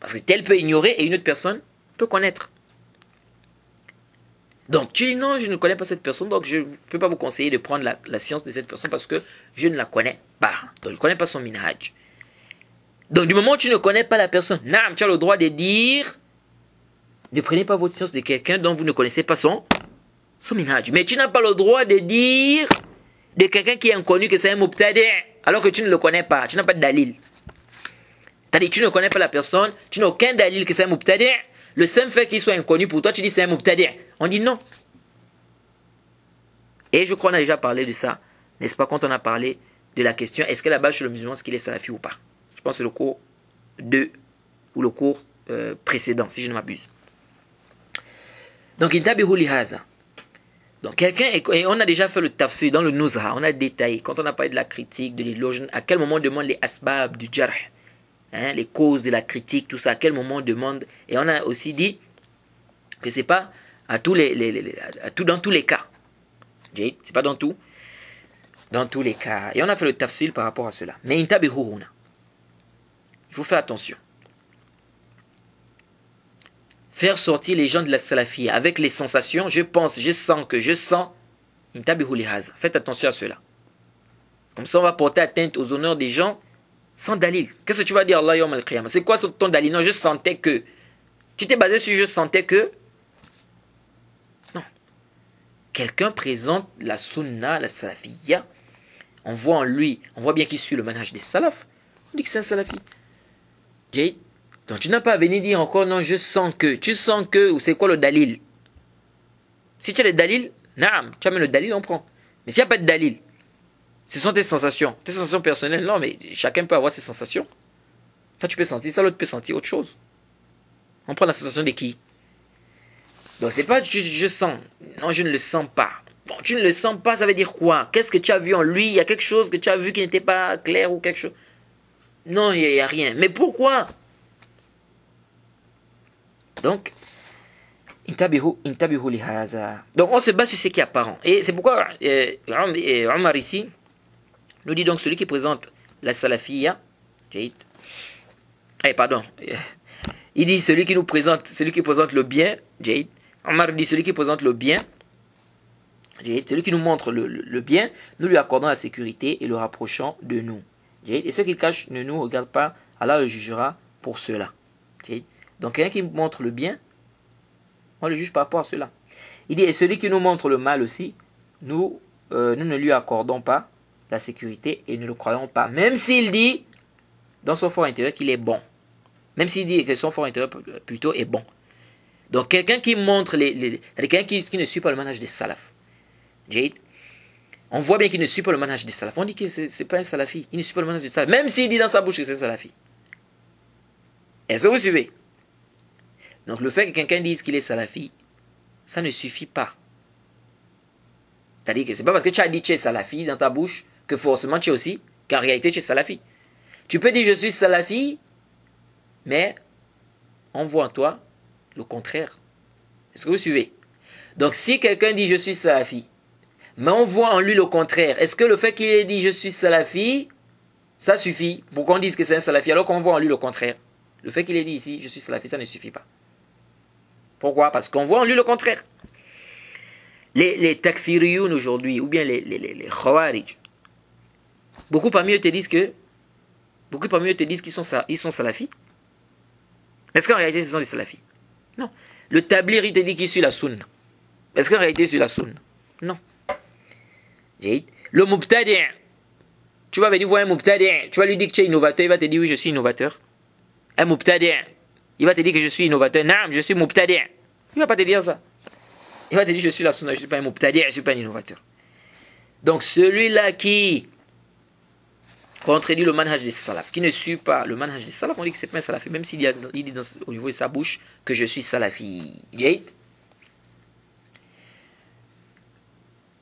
S1: Parce que tel peut ignorer et une autre personne peut connaître. Donc tu dis non, je ne connais pas cette personne, donc je ne peux pas vous conseiller de prendre la science de cette personne parce que je ne la connais pas. Donc je ne connais pas son minhaj. Donc du moment où tu ne connais pas la personne, tu as le droit de dire, ne prenez pas votre science de quelqu'un dont vous ne connaissez pas son minhaj. Mais tu n'as pas le droit de dire de quelqu'un qui est inconnu que c'est un mubtadi' alors que tu ne le connais pas, tu n'as pas de dalil. C'est-à-dire tu ne connais pas la personne, tu n'as aucun dalil que c'est un mubtadi'. Le simple fait qu'il soit inconnu pour toi, tu dis c'est un mubtadi'. On dit non. Et je crois qu'on a déjà parlé de ça, n'est-ce pas, quand on a parlé de la question, est-ce que là-bas chez le musulman, est-ce qu'il est salafi ou pas? Je pense que c'est le cours 2 ou le cours précédent, si je ne m'abuse. Donc, intabihu li hadha. Donc, et on a déjà fait le tafsir dans le Nuzha, on a détaillé, quand on a parlé de la critique, de l'éloge, à quel moment on demande les asbab du jarh. Les causes de la critique, tout ça, à quel moment on demande. Et on a aussi dit que c'est pas dans tous les cas. C'est pas dans tous les cas. Et on a fait le tafsil par rapport à cela. Mais intabihuhuna. Il faut faire attention. Faire sortir les gens de la salafiyya avec les sensations, je pense, je sens. Intabihu li hadha. Faites attention à cela. Comme ça, on va porter atteinte aux honneurs des gens sans dalil. Qu'est-ce que tu vas dire Allah yawm al-qiyamah? C'est quoi ton dalil? Non, je sentais que. Tu t'es basé sur je sentais que. Non. Quelqu'un présente la sunna, la salafiyya. On voit en lui, on voit bien qu'il suit le manhaj des salafs. On dit que c'est un salafi. Donc tu n'as pas à venir dire encore non, je sens que. Tu sens que, ou c'est quoi le dalil? Si tu as le dalil, naam, tu amènes le dalil, on prend. Mais s'il n'y a pas de dalil, ce sont tes sensations personnelles. Non, mais chacun peut avoir ses sensations. Toi, tu peux sentir ça, l'autre peut sentir autre chose. On prend la sensation de qui? Donc, c'est pas je sens. Non, je ne le sens pas. Bon, tu ne le sens pas, ça veut dire quoi? Qu'est-ce que tu as vu en lui? Il y a quelque chose que tu as vu qui n'était pas clair ou quelque chose? Non, il n'y a rien. Mais pourquoi? Donc, intabihu li hadha. Donc, on se base sur ce qui est apparent. Et c'est pourquoi Omar ici nous dit donc celui qui présente la salafiyya. Pardon. Il dit celui qui présente le bien. Omar dit celui qui présente le bien. Celui qui nous montre le bien, nous lui accordons la sécurité et le rapprochant de nous. Et ceux qui cachent ne nous regardent pas, Allah le jugera pour cela. Donc quelqu'un qui montre le bien, on le juge par rapport à cela. Il dit, et celui qui nous montre le mal aussi, nous ne lui accordons pas la sécurité et ne le croyons pas. Même s'il dit, dans son fort intérieur, qu'il est bon. Même s'il dit que son fort intérieur plutôt est bon. Donc quelqu'un qui montre, quelqu'un qui ne suit pas le manhaj des salafs. On voit bien qu'il ne suit pas le manhaj des salafs. On dit que ce n'est pas un salafi. Il ne suit pas le manhaj des salafs. Même s'il dit dans sa bouche que c'est un salafi. Est-ce que vous suivez? Donc le fait que quelqu'un dise qu'il est salafi, ça ne suffit pas. C'est-à-dire que c'est pas parce que tu as dit que tu es salafi dans ta bouche que forcément tu es aussi, qu'en réalité tu es salafi. Tu peux dire je suis salafi, mais on voit en toi le contraire. Est-ce que vous suivez? Donc si quelqu'un dit je suis salafi, mais on voit en lui le contraire, est-ce que le fait qu'il ait dit je suis salafi, ça suffit pour qu'on dise que c'est un salafi alors qu'on voit en lui le contraire? Le fait qu'il ait dit ici je suis salafi, ça ne suffit pas. Pourquoi? Parce qu'on voit en lui le contraire. Les takfiriyoun aujourd'hui, ou bien les khawarij, beaucoup parmi eux te disent qu'ils sont salafis. Est-ce qu'en réalité ce sont des salafis? Non. Le tablir, il te dit qu'il suit la sunna. Est-ce qu'en réalité il suit la sunna? Non. Le mubtadi', tu vas venir voir un mubtadi', tu vas lui dire que tu es innovateur, il va te dire oui je suis innovateur. Un mubtadi', il va te dire que je suis innovateur. Non, je suis mubtadi'. Il ne va pas te dire ça. Il va te dire je suis la sunna, je ne suis pas un mubtadi', je ne suis pas un innovateur. Donc celui-là qui contredit le manhaj des salafs, qui ne suit pas le manhaj des salafs, on dit que c'est pas un salafi, même s'il dit au niveau de sa bouche que je suis salafi.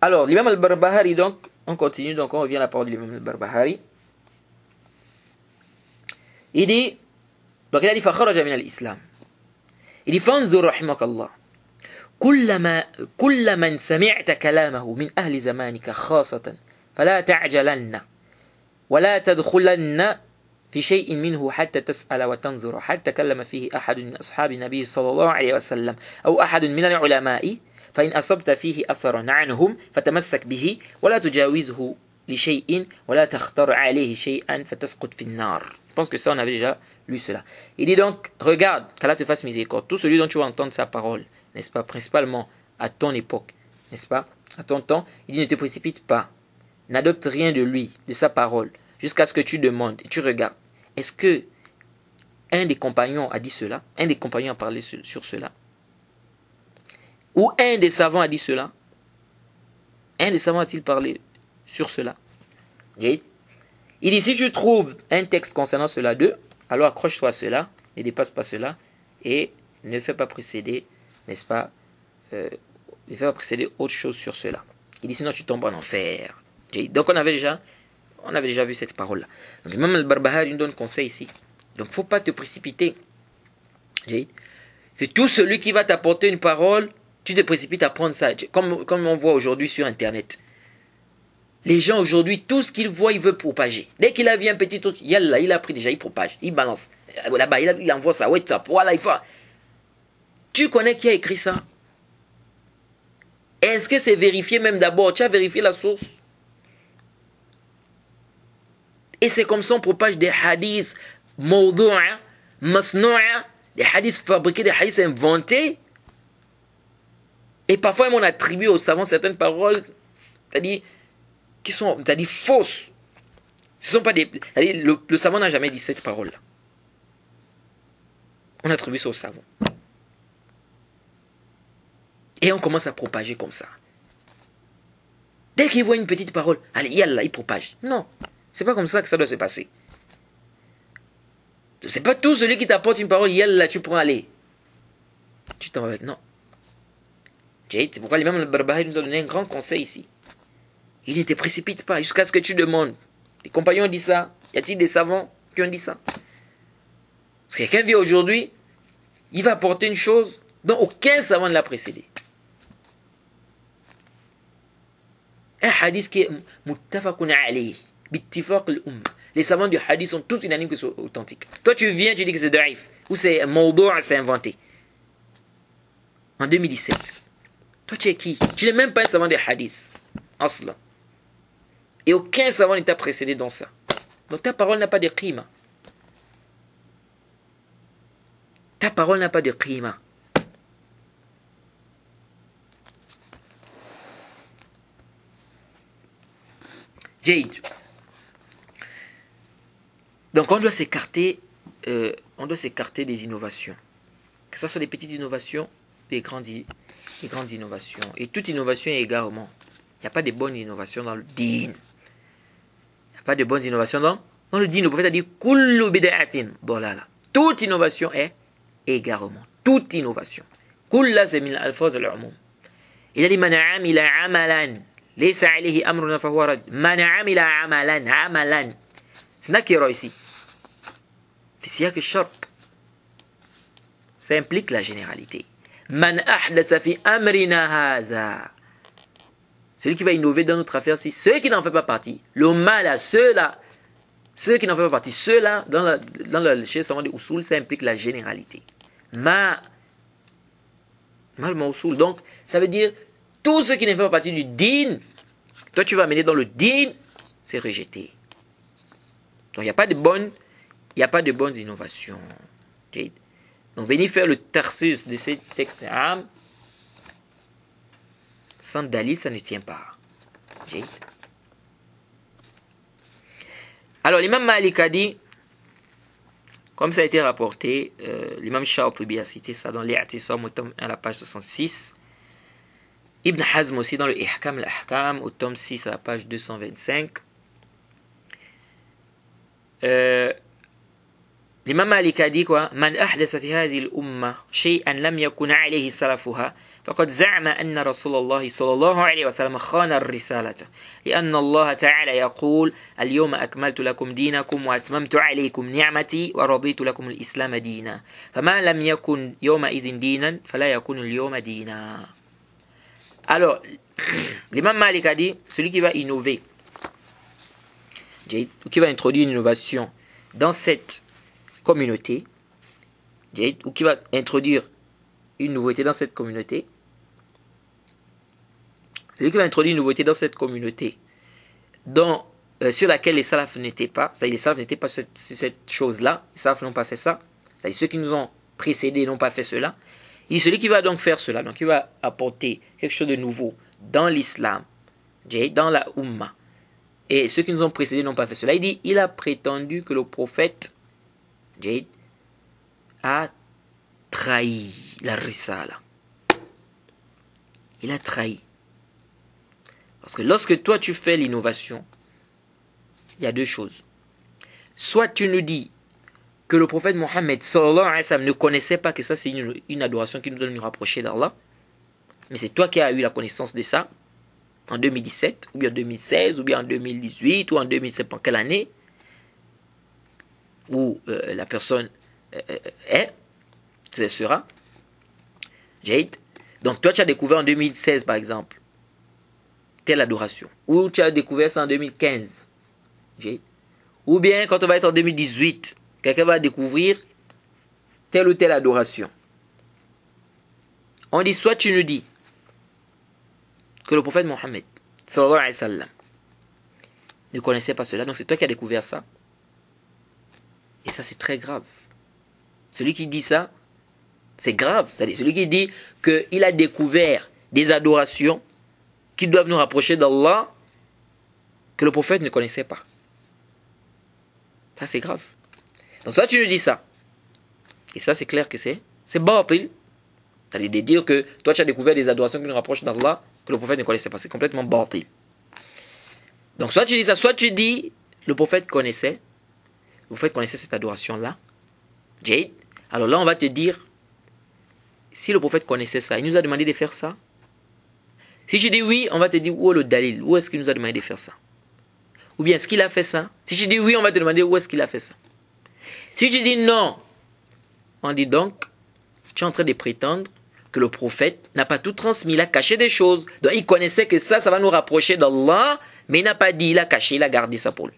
S1: Alors, l'imam al-Barbahari, donc, on continue, donc on revient à la parole de l'imam al-Barbahari. Il dit, donc il a dit, فَخَرَجَ مِنَ الْإِسْلَامِ. Il dit, فَانْظُرْ رَحِمَكَ اللَّهِ كل من سمعت كلامه من أهل زمانك خاصة فلا تعجلن ولا تدخلن في شيء منه حتى تسأل وتنظر حتى تكلم فيه أحد من أصحاب النبي صلى الله عليه وسلم أو أحد من العلماء فإن أصبت فيه أثرا عنهم فتمسك به ولا تجاوزه لشيء ولا تختار عليه شيئا فتسقط في النار. Je pense que ça on avait déjà lu cela. Il dit donc, regarde, qu'Allah te fasse miséricorde, tout celui dont tu vas entendre sa parole, n'est-ce pas, principalement à ton époque, n'est-ce pas, à ton temps, il dit ne te précipite pas, n'adopte rien de lui, de sa parole, jusqu'à ce que tu demandes et tu regardes. Est-ce que un des compagnons a dit cela? Un des compagnons a parlé sur cela? Ou un des savants a dit cela? Un des savants a-t-il parlé sur cela? Il dit si tu trouves un texte concernant cela d'eux, alors accroche-toi à cela, ne dépasse pas cela et ne fais pas précéder, n'est-ce pas, ne fais pas précéder autre chose sur cela. Il dit sinon tu tombes en enfer. Donc on avait déjà vu cette parole-là. Donc même le Barbahari nous donne conseil ici. Donc il ne faut pas te précipiter. Que tout celui qui va t'apporter une parole, tu te précipites à prendre ça. Comme on voit aujourd'hui sur Internet. Les gens aujourd'hui, tout ce qu'ils voient, ils veulent propager. Dès qu'il a vu un petit truc, yallah, il a pris déjà, il propage, il balance. Là-bas, il envoie ça, WhatsApp, voilà, il faut. Tu connais qui a écrit ça? Est-ce que c'est vérifié même d'abord? Tu as vérifié la source? Et c'est comme ça on propage des hadiths mawdou'a, masnou'a, des hadiths fabriqués, des hadiths inventés. Et parfois on attribue aux savants certaines paroles, c'est-à-dire qui sont, c'est-à-dire fausses. Ce sont pas des, c'est-à-dire le savant n'a jamais dit cette parole-là. On attribue ça aux savants. Et on commence à propager comme ça. Dès qu'il voit une petite parole, allez, yallah, il propage. Non, c'est pas comme ça que ça doit se passer. C'est pas tout celui qui t'apporte une parole, yallah, tu prends, allez. Tu t'en vas avec, non. C'est pourquoi l'imam al-Barbahari nous a donné un grand conseil ici. Il ne te précipite pas jusqu'à ce que tu demandes. Les compagnons ont dit ça. Y a-t-il des savants qui ont dit ça? Parce que quelqu'un vient aujourd'hui, il va apporter une chose dont aucun savant ne l'a précédé. Un hadith qui est muttafaqun alayhi, bittifaq al-umma. Les savants du hadith sont tous unanimes que c'est authentique. Toi tu viens, tu dis que c'est daif, ou c'est mawdou', c'est inventé. En 2017. Toi tu es qui? Tu n'es même pas un savant des hadiths. Asla. Et aucun savant ne t'a précédé dans ça. Donc ta parole n'a pas de qima. Ta parole n'a pas de qima. Jaïd. Donc on doit s'écarter des innovations. Que ce soit des petites innovations, des grandes innovations. Et toute innovation est égarement. Il n'y a pas de bonnes innovations dans le din. Il n'y a pas de bonnes innovations dans le din. Le prophète a dit kullu bid'atin dalala. Toute innovation est égarement. Toute innovation. Kulla c'est min al-alfaz al-umum. Il a dit man amila amalan laysa alayhi amruna fa huwa rad. Man amila amalan. C'est nakira ici. Fi siyaq al-shart. Ça implique la généralité. Man ahdatha fi amrina hadha. Celui qui va innover dans notre affaire, c'est ceux qui n'en font pas partie. Le mal, ceux qui n'en font pas partie, ceux-là, dans le chez savant de Usul, ça implique la généralité. Mal Usul. Donc, ça veut dire, tous ceux qui ne font pas partie du din, toi tu vas amener dans le din, c'est rejeté. Donc, il n'y a pas de bonnes innovations. Okay? Donc, venir faire le tarsus de ces textes sans dalil, ça ne tient pas. Alors, l'imam Malik a dit, comme ça a été rapporté, l'imam Shatibi a cité ça dans l'I'tisam au tome 1 à la page 66. Ibn Hazm aussi dans le Ihkam al-Ahkam au tome 6 à la page 225. L'imam Malik a dit quoi? Man ahdatha fi hadhihi al-umma shay'an lam yakun alayhi salafuha فقد زعم أن رسول الله صلى الله عليه وسلم خان الرسالة لأن الله تعالى يقول اليوم أكملت لكم دينكم وأتممت عليكم نعمتي ورضيت لكم الإسلام دينا فما لم يكن يومئذ دينا فلا يكون اليوم دينا. Alors, l'imam Malik a dit, celui qui va innover, ou qui va introduire une innovation dans cette communauté, ou qui va introduire une nouveauté dans cette communauté, celui qui va introduire une nouveauté dans cette communauté sur laquelle les salafs n'étaient pas, c'est-à-dire les salafs n'étaient pas sur cette chose-là, les salafs n'ont pas fait ça, c'est-à-dire ceux qui nous ont précédés n'ont pas fait cela, et celui qui va donc faire cela, donc il va apporter quelque chose de nouveau dans l'islam, dans la Ummah, et ceux qui nous ont précédés n'ont pas fait cela, il dit, il a prétendu que le prophète a trahi la risala. Il a trahi. Parce que lorsque toi tu fais l'innovation, il y a deux choses. Soit tu nous dis que le prophète Mohammed sallallahu alayhi wa sallam ne connaissait pas que ça c'est une adoration qui nous donne nous rapprocher d'Allah, mais c'est toi qui as eu la connaissance de ça en 2017, ou bien en 2016, ou bien en 2018, ou en 2007, en quelle année, où la personne sera. Donc toi tu as découvert en 2016 par exemple telle adoration, ou tu as découvert ça en 2015, ou bien quand on va être en 2018 quelqu'un va découvrir telle ou telle adoration. On dit, soit tu nous dis que le prophète Mohammed sallallahu alayhi wa sallam ne connaissait pas cela, donc c'est toi qui as découvert ça, Et ça, c'est très grave. Celui qui dit ça, c'est grave. C'est-à-dire celui qui dit qu'il a découvert des adorations qui doivent nous rapprocher d'Allah que le prophète ne connaissait pas. Ça, c'est grave. Donc, soit tu nous dis ça. Et ça, c'est clair que c'est batil. C'est-à-dire de dire que toi, tu as découvert des adorations qui nous rapprochent d'Allah que le prophète ne connaissait pas. C'est complètement batil. Donc, soit tu dis ça, soit tu dis le prophète connaissait cette adoration-là. Jade. Alors là, on va te dire, si le prophète connaissait ça, il nous a demandé de faire ça. Si tu dis oui, on va te dire où est le dalil, où est-ce qu'il nous a demandé de faire ça. Ou bien est-ce qu'il a fait ça. Si tu dis oui, on va te demander où est-ce qu'il a fait ça. Si tu dis non, on dit donc, tu es en train de prétendre que le prophète n'a pas tout transmis, il a caché des choses. Donc il connaissait que ça va nous rapprocher d'Allah, mais il n'a pas dit, il a caché, il a gardé ça pour lui.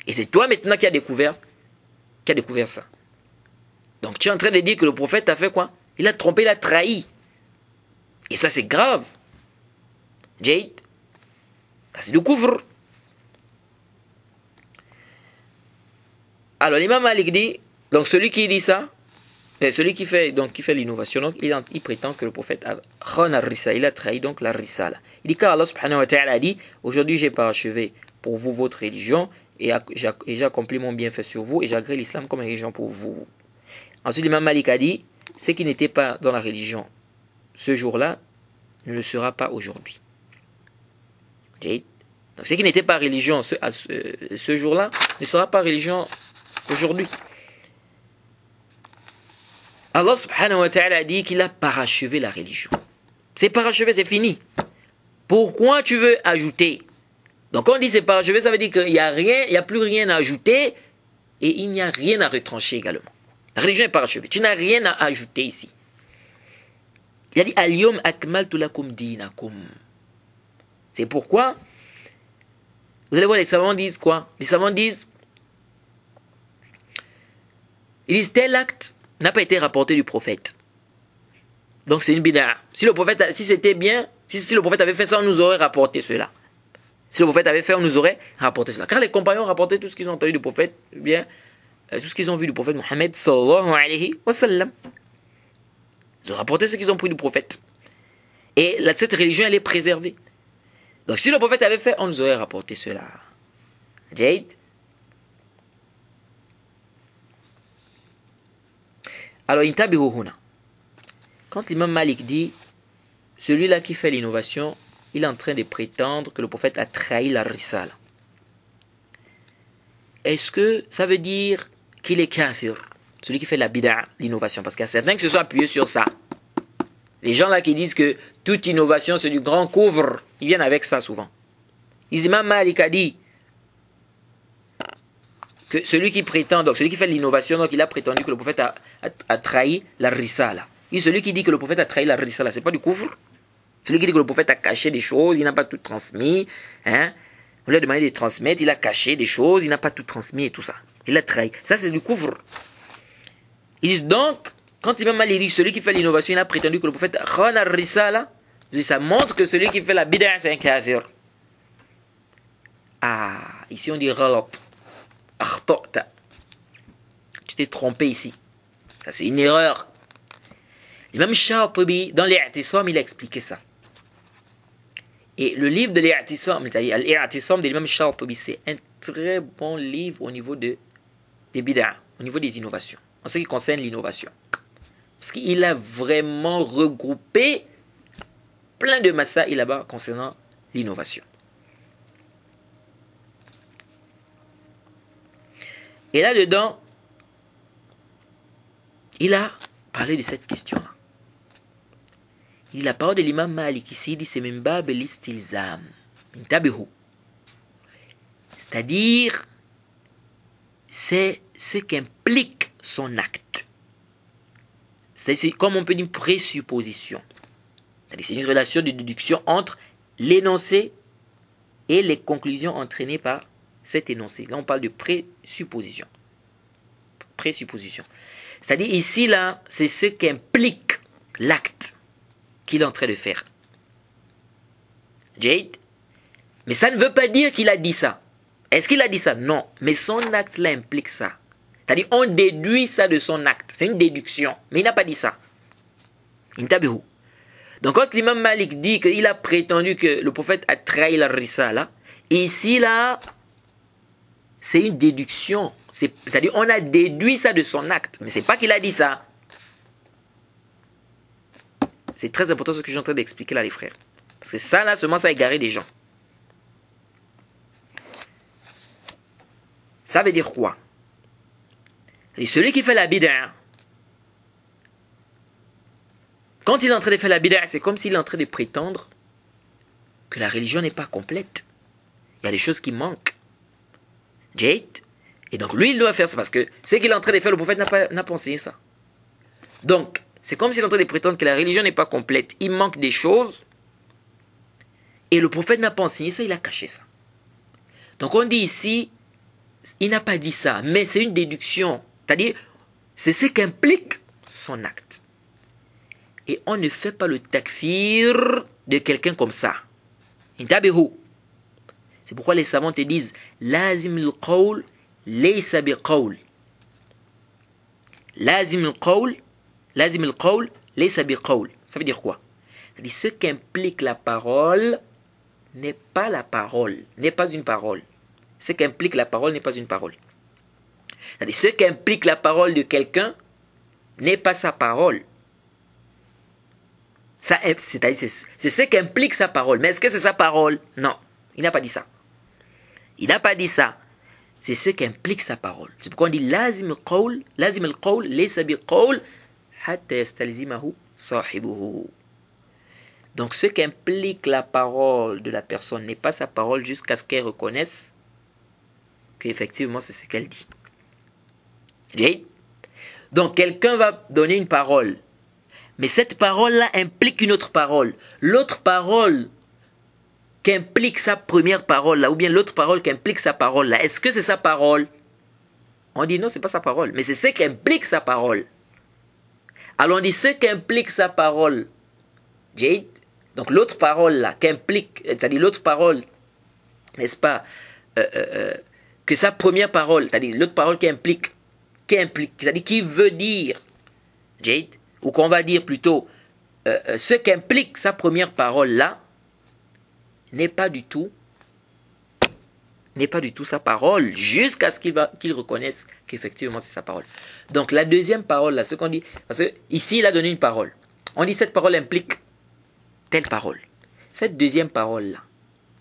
S1: Et c'est toi maintenant qui as découvert ça. Donc tu es en train de dire que le prophète a fait quoi? Il a trompé, il a trahi. Et ça c'est grave. Jade, ça c'est du couvre. Alors l'imam Malik dit, donc celui qui dit ça, celui qui fait l'innovation, donc il prétend que le prophète il a trahi donc la risala. Il dit car Allah subhanahu wa ta'ala a dit, aujourd'hui j'ai parachevé pour vous votre religion et j'ai accompli mon bienfait sur vous et j'agrée l'islam comme religion pour vous. Ensuite l'imam Malik a dit, ce qui n'était pas dans la religion ce jour-là ne le sera pas aujourd'hui. Donc ce qui n'était pas religion ce jour-là ne sera pas religion aujourd'hui. Allah subhanahu wa ta'ala a dit qu'il a parachevé la religion. C'est parachevé, c'est fini. Pourquoi tu veux ajouter? Donc quand on dit c'est parachevé, ça veut dire qu'il n'y a rien, il n'y a plus rien à ajouter et il n'y a rien à retrancher également. La religion est parachevée. Tu n'as rien à ajouter ici. Il a dit Al-yawm akmaltu lakum dinakum. C'est pourquoi vous allez voir, les savants disent quoi? Les savants disent, ils disent tel acte n'a pas été rapporté du prophète. Donc c'est une bid'a. Si le prophète avait fait ça, on nous aurait rapporté cela. Si le prophète avait fait, on nous aurait rapporté cela. Car les compagnons rapportaient tout ce qu'ils ont entendu du prophète, bien, tout ce qu'ils ont vu du prophète Mohammed sallallahu alayhi wa sallam. Ils ont rapporté ce qu'ils ont pris du prophète. Et cette religion, elle est préservée. Donc si le prophète avait fait, on nous aurait rapporté cela. Jade. Alors, intabihu huna. Quand l'imam Malik dit, celui-là qui fait l'innovation, il est en train de prétendre que le prophète a trahi la risala. Est-ce que ça veut dire qu'il est kafir, celui qui fait la bid'a, l'innovation? Parce qu'il y a certains qui se sont appuyés sur ça. Les gens là qui disent que toute innovation c'est du grand couvre, ils viennent avec ça souvent. L'imam Malik a dit que celui qui prétend, donc celui qui fait l'innovation, donc il a prétendu que le prophète a trahi la risala. Et celui qui dit que le prophète a trahi la risala, c'est pas du couvre. Celui qui dit que le prophète a caché des choses, il n'a pas tout transmis. On lui a demandé de transmettre, il a caché des choses, il n'a pas tout transmis et tout ça. Il a trahi. Ça c'est du couvre. Ils disent donc, quand l'imam Malik dit celui qui fait l'innovation, il a prétendu que le prophète a trahi la risala, ça montre que celui qui fait la bid'a c'est un kafir. Ah, ici on dit ghalat. Tu t'es trompé ici. Ça c'est une erreur. L'imam Shatibi, dans l'I'tisam, il a expliqué ça. Et le livre de l'I'tisam, l'I'tisam de l'imam Shatibi, c'est un très bon livre au niveau des bid'a, au niveau des innovations, en ce qui concerne l'innovation. Parce qu'il a vraiment regroupé plein de masaïl là-bas concernant l'innovation. Et là-dedans, il a parlé de cette question-là. Il dit la parole de l'imam Malik ici, il dit c'est min bab l'istilzam. C'est-à-dire, c'est ce qu'implique son acte. C'est comme on peut dire une présupposition. C'est-à-dire c'est une relation de déduction entre l'énoncé et les conclusions entraînées par cet énoncé. Là, on parle de présupposition. Présupposition. C'est-à-dire, ici, là, c'est ce qu'implique l'acte qu'il est en train de faire. Jade. Mais ça ne veut pas dire qu'il a dit ça. Est-ce qu'il a dit ça? Non. Mais son acte, là, implique ça. C'est-à-dire, on déduit ça de son acte. C'est une déduction. Mais il n'a pas dit ça. Intabihu. Donc, quand l'imam Malik dit qu'il a prétendu que le prophète a trahi la risala, ici, là, c'est une déduction. C'est-à-dire, on a déduit ça de son acte. Mais ce n'est pas qu'il a dit ça. C'est très important ce que je suis en train d'expliquer là, les frères. Parce que ça, là, seulement, ça a égaré des gens. Ça veut dire quoi? Et celui qui fait la bid'a, quand il est en train de faire la bid'a, c'est comme s'il est en train de prétendre que la religion n'est pas complète. Il y a des choses qui manquent. Jade. Et donc lui, il doit faire ça parce que ce qu'il est en train de faire, le prophète n'a pas enseigné ça. Donc, c'est comme s'il est en train de prétendre que la religion n'est pas complète. Il manque des choses. Et le prophète n'a pas enseigné ça, il a caché ça. Donc on dit ici, il n'a pas dit ça, mais c'est une déduction. C'est-à-dire, c'est ce qu'implique son acte. Et on ne fait pas le takfir de quelqu'un comme ça. C'est pourquoi les savants te disent lazim al-qawl laysa bi-qawl. Lazim al-qawl laysa bi-qawl. Ça veut dire quoi? C'est-à-dire, ce qu'implique la parole n'est pas la parole, n'est pas une parole. Ce qu'implique la parole n'est pas une parole. C'est-à-dire, ce qu'implique la parole de quelqu'un n'est pas sa parole. C'est ce qu'implique sa parole. Mais est-ce que c'est sa parole? Non, il n'a pas dit ça. Il n'a pas dit ça. C'est ce qu'implique sa parole. C'est pourquoi on dit lazim al-qawl laysa bi-qawl hatta yastalzimahu sahibuhu. Donc ce qu'implique la parole de la personne n'est pas sa parole jusqu'à ce qu'elle reconnaisse qu'effectivement c'est ce qu'elle dit. Donc quelqu'un va donner une parole, mais cette parole-là implique une autre parole. L'autre parole qu'implique sa première parole là, ou bien l'autre parole qu'implique sa parole là, est-ce que c'est sa parole? On dit non, c'est pas sa parole, mais c'est ce qu'implique sa parole. Alors on dit ce qu'implique sa parole, Jade. Donc l'autre parole là, qu'implique, c'est-à-dire l'autre parole, n'est-ce pas, que sa première parole, c'est-à-dire l'autre parole qui implique, c'est-à-dire qui veut dire, Jade, ou qu'on va dire plutôt, ce qu'implique sa première parole là, n'est pas du tout sa parole, jusqu'à ce qu'il reconnaisse qu'effectivement c'est sa parole. Donc la deuxième parole là, ce qu'on dit, parce que ici il a donné une parole, on dit cette parole implique telle parole. Cette deuxième parole là,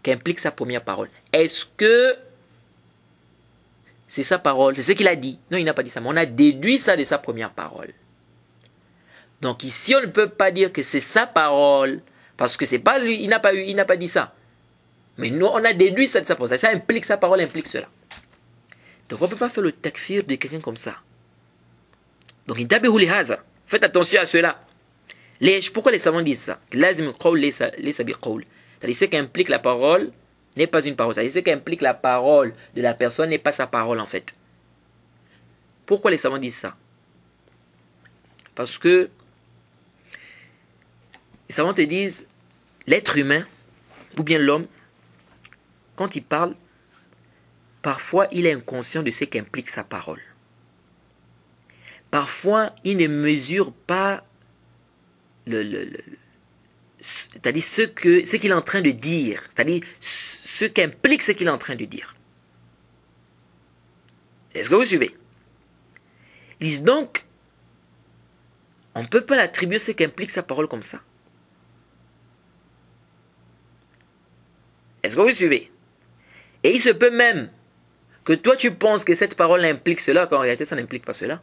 S1: qui implique sa première parole, est-ce que c'est sa parole? C'est ce qu'il a dit. Non, il n'a pas dit ça, mais on a déduit ça de sa première parole. Donc ici on ne peut pas dire que c'est sa parole, parce que c'est pas lui, il n'a pas dit ça. Mais nous, on a déduit ça de sa parole. Ça implique sa parole, implique cela. Donc on ne peut pas faire le takfir de quelqu'un comme ça. Donc faites attention à cela. Pourquoi les savants disent ça? C'est-à-dire ce qu'implique la parole n'est pas une parole. C'est-à-dire ce qu'implique la parole de la personne n'est pas sa parole en fait. Pourquoi les savants disent ça? Parce que les savants te disent l'être humain ou bien l'homme, quand il parle, parfois il est inconscient de ce qu'implique sa parole. Parfois il ne mesure pas c'est-à-dire ce qu'il est en train de dire, c'est-à-dire ce qu'implique ce qu'il est en train de dire. Est-ce que vous suivez? Ils disent donc, on ne peut pas l'attribuer ce qu'implique sa parole comme ça. Est-ce que vous suivez? Et il se peut même que toi tu penses que cette parole implique cela, quand en réalité ça n'implique pas cela.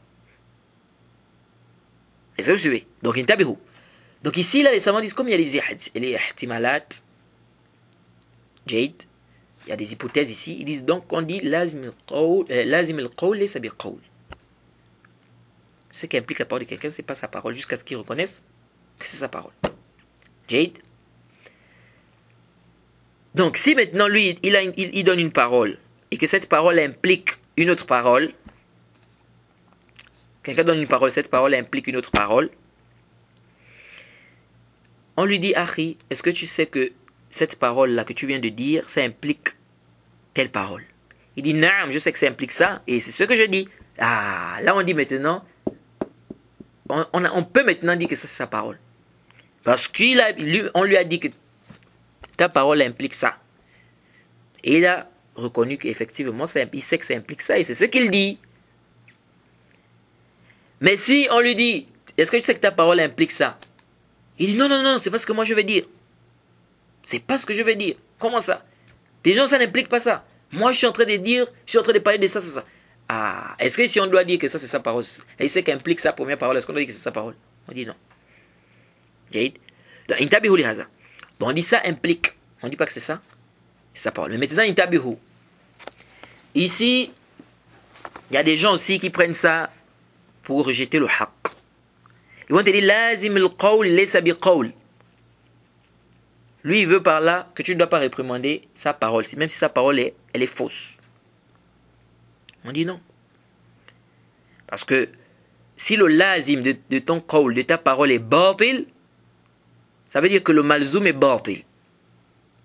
S1: Est-ce que vous suivez? Donc intabihu. Donc ici, là, les savants disent, comme il y a les ihtimalat, Jade, il y a des hypothèses ici, ils disent donc, on dit lazim al-qawl laysa bi-qawl. Ce qui implique la parole de quelqu'un, ce n'est pas sa parole, jusqu'à ce qu'il reconnaisse que c'est sa parole. Jade. Donc si maintenant lui, il donne une parole, et que cette parole implique une autre parole, quelqu'un donne une parole, cette parole implique une autre parole, on lui dit, Akhi, est-ce que tu sais que cette parole-là que tu viens de dire, ça implique telle parole? Il dit, Naam, je sais que ça implique ça, et c'est ce que je dis. Ah, là on dit maintenant, on peut maintenant dire que ça c'est sa parole. Parce qu'on lui a dit que ta parole implique ça. Et il a reconnu qu'effectivement, il sait que ça implique ça et c'est ce qu'il dit. Mais si on lui dit, est-ce que tu sais que ta parole implique ça? Il dit, non, non, non, c'est pas ce que moi je vais dire. C'est pas ce que je vais dire. Comment ça? Puis non, ça n'implique pas ça. Moi, je suis en train de dire, je suis en train de parler de ça, ça, ça. Ah, est-ce que si on doit dire que ça, c'est sa parole, et il sait qu'implique sa première parole, est-ce qu'on doit dire que c'est sa parole? On dit non. Bon, on dit ça implique. On ne dit pas que c'est ça. C'est sa parole. Mais maintenant, intabihu. Ici, il y a des gens aussi qui prennent ça pour rejeter le haqq. Ils vont te dire, lazim al-qawl laysa bi-qawl. Lui, il veut par là que tu ne dois pas réprimander sa parole, même si sa parole elle est fausse. On dit non. Parce que si le lazim de ton qawl, de ta parole est batil, ça veut dire que le malzoum est batil.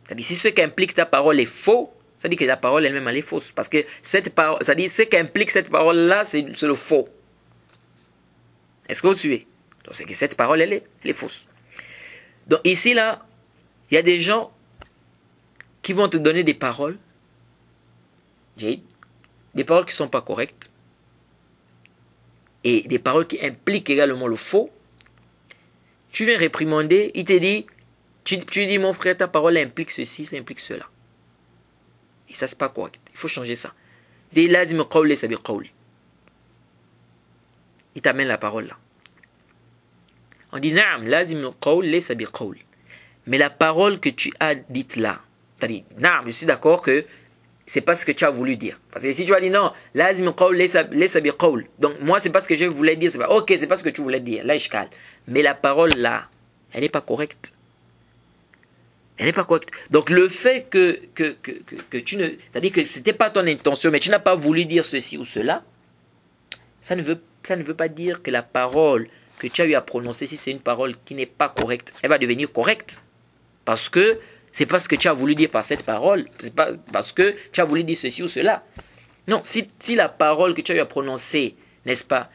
S1: C'est-à-dire, si ce qu'implique ta parole est faux, ça veut dire que ta parole elle-même elle est fausse. Parce que cette parole, c'est-à-dire ce qu'implique cette parole-là, c'est le faux. Est-ce que vous suivez? Donc c'est que cette parole, elle est fausse. Donc ici, là, il y a des gens qui vont te donner des paroles, des paroles qui ne sont pas correctes, et des paroles qui impliquent également le faux. Tu viens réprimander, il te dit, tu dis, mon frère, ta parole implique ceci, ça implique cela. Et ça, c'est pas correct. Il faut changer ça. Il t'amène la parole là. On dit, naam, lazim qawl laysa bi qawl. Mais la parole que tu as dite là, c'est-à-dire, naam, je suis d'accord que c'est pas ce que tu as voulu dire. Parce que si tu as dit non, lazim qawl laysa bi qawl. Donc moi, c'est pas ce que je voulais dire. C'est pas, ok, c'est pas ce que tu voulais dire. Là, ishkal. Mais la parole là, elle n'est pas correcte. Elle n'est pas correcte. Donc le fait que tu ne... C'est-à-dire que ce n'était pas ton intention, mais tu n'as pas voulu dire ceci ou cela, ça ne veut pas dire que la parole que tu as eu à prononcer, si c'est une parole qui n'est pas correcte, elle va devenir correcte. Parce que c'est pas ce que tu as voulu dire par cette parole. C'est pas parce que tu as voulu dire ceci ou cela. Non, si la parole que tu as eu à prononcer, n'est-ce pas,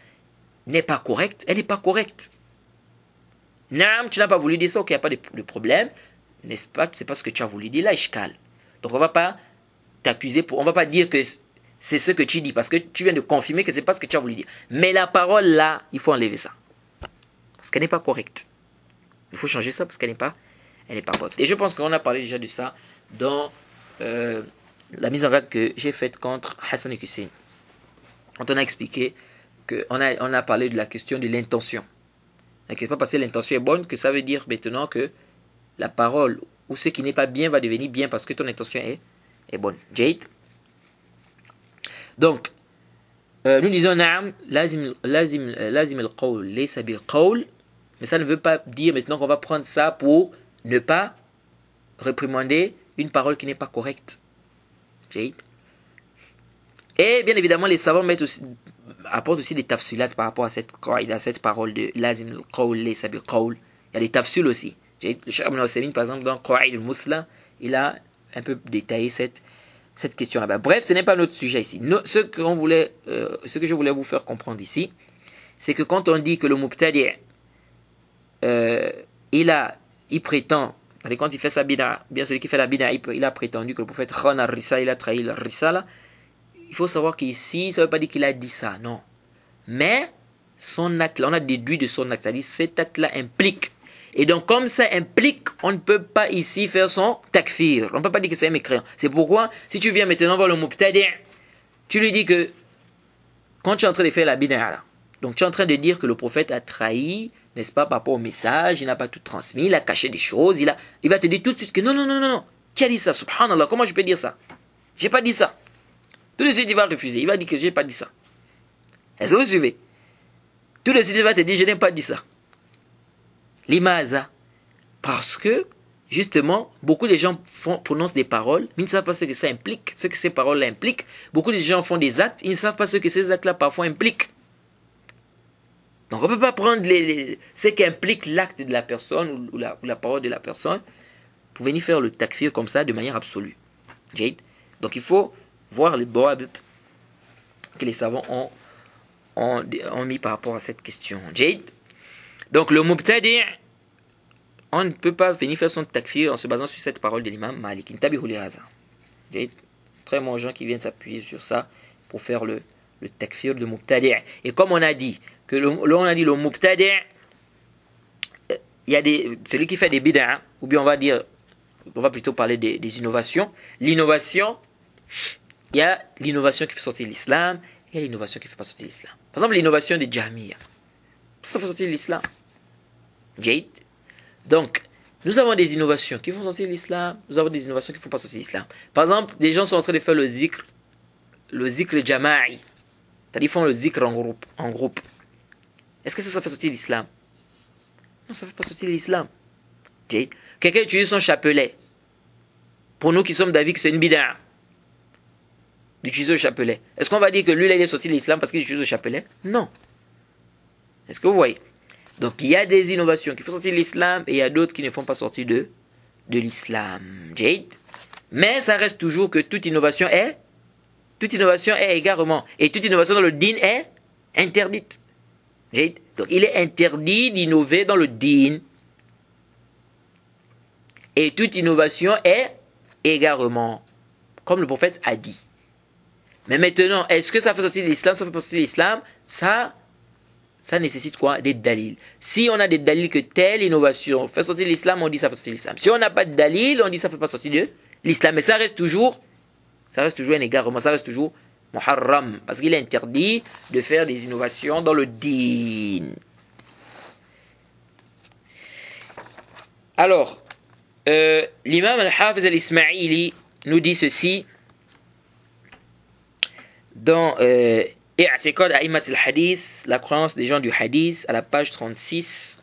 S1: n'est pas correcte, elle n'est pas correcte. Non, tu n'as pas voulu dire ça, ok, il n'y a pas de problème. N'est-ce pas, c'est pas ce que tu as voulu dire, là, ishkal. Donc on ne va pas t'accuser, on ne va pas dire que c'est ce que tu dis, parce que tu viens de confirmer que ce n'est pas ce que tu as voulu dire. Mais la parole là, il faut enlever ça. Parce qu'elle n'est pas correcte. Il faut changer ça parce qu'elle n'est pas correcte. Et je pense qu'on a parlé déjà de ça dans la mise en garde que j'ai faite contre Hassan et Hussein. Quand on a expliqué qu'on a parlé de la question de l'intention. Ce n'est pas parce que l'intention est bonne que ça veut dire maintenant que la parole ou ce qui n'est pas bien va devenir bien parce que ton intention est bonne. Jade. Donc, nous disons na'am, lazim al-qawl laysa bil-qawl, mais ça ne veut pas dire maintenant qu'on va prendre ça pour ne pas réprimander une parole qui n'est pas correcte. Jade. Et bien évidemment, les savants apportent aussi des tafsilat par rapport à cette parole de lazim al-qawl laysa bil-qawl. Il y a des tafsil aussi. Le Cheikh Ibn Uthaymin, par exemple, dans Qawaid al-Muthla, il a un peu détaillé cette question là-bas. Bref, ce n'est pas notre sujet ici. Ce que je voulais vous faire comprendre ici, c'est que quand on dit que le mubtadi' il prétend, quand il fait sa bid'a, bien celui qui fait la bid'a, il a prétendu que le prophète khana ar-risala, il a trahi la risala. Il faut savoir qu'ici, ça ne veut pas dire qu'il a dit ça, non. Mais son acte là, on a déduit de son acte, c'est-à-dire cet acte là implique. Et donc, comme ça implique, on ne peut pas ici faire son takfir. On ne peut pas dire que c'est un mécréant. C'est pourquoi, si tu viens maintenant voir le mubtadi', tu lui dis que, quand tu es en train de faire la bid'a, donc tu es en train de dire que le prophète a trahi, n'est-ce pas, par rapport au message, il n'a pas tout transmis, il a caché des choses, il va te dire tout de suite que non. Qui a dit ça? Subhanallah, comment je peux dire ça? J'ai pas dit ça. Tout de suite, il va refuser. Il va dire que j'ai pas dit ça. Est-ce que vous suivez? Tout de suite, il va te dire, je n'ai pas dit ça. Limaza, parce que justement beaucoup de gens prononcent des paroles mais ils ne savent pas ce que ça implique, ce que ces paroles impliquent. Beaucoup de gens font des actes, ils ne savent pas ce que ces actes là parfois impliquent. Donc on ne peut pas prendre ce qu'implique l'acte de la personne ou la parole de la personne pour venir faire le takfir comme ça de manière absolue. Donc il faut voir les boabit que les savants ont mis par rapport à cette question. Jade. Donc le mubtadi', on ne peut pas venir faire son takfir en se basant sur cette parole de l'imam Malik. Très bons gens qui viennent s'appuyer sur ça pour faire le takfir de mubtadi'. Et comme on a dit que le mubtadi', il y a celui qui fait des bid'ah, ou bien on va plutôt parler des innovations. L'innovation, il y a l'innovation qui fait sortir l'islam et l'innovation qui ne fait pas sortir l'islam. Par exemple, l'innovation des Jahmiyyah, ça fait sortir l'islam. Jade. Donc, nous avons des innovations qui font sortir l'islam, nous avons des innovations qui ne font pas sortir l'islam. Par exemple, des gens sont en train de faire le zikr jama'i. C'est-à-dire ils font le zikr en groupe. Est-ce que ça fait sortir l'islam? Non, ça ne fait pas sortir l'islam. Quelqu'un utilise son chapelet. Pour nous qui sommes d'avis que c'est une bid'a d'utiliser le chapelet. Est-ce qu'on va dire que lui, là, il est sorti de l'islam parce qu'il utilise le chapelet? Non. Est-ce que vous voyez? Donc, il y a des innovations qui font sortir de l'islam et il y a d'autres qui ne font pas sortir de l'islam. Jade. Mais ça reste toujours que toute innovation est égarement. Et toute innovation dans le din est interdite. Jade. Donc, il est interdit d'innover dans le din. Et toute innovation est égarement. Comme le prophète a dit. Mais maintenant, est-ce que ça fait sortir de l'islam? Ça fait pas sortir de l'islam? Ça nécessite quoi? Des dalils. Si on a des dalils que telle innovation fait sortir de l'islam, on dit ça fait sortir de l'islam. Si on n'a pas de dalil, on dit ça fait pas sortir de l'islam. Mais ça reste toujours un égarement, ça reste toujours muharram. Parce qu'il est interdit de faire des innovations dans le din. Alors, l'imam al-Hafiz al-Ismaili nous dit ceci dans I'tiqad A'immat al-Hadith, la croyance des gens du hadith, à la page 36.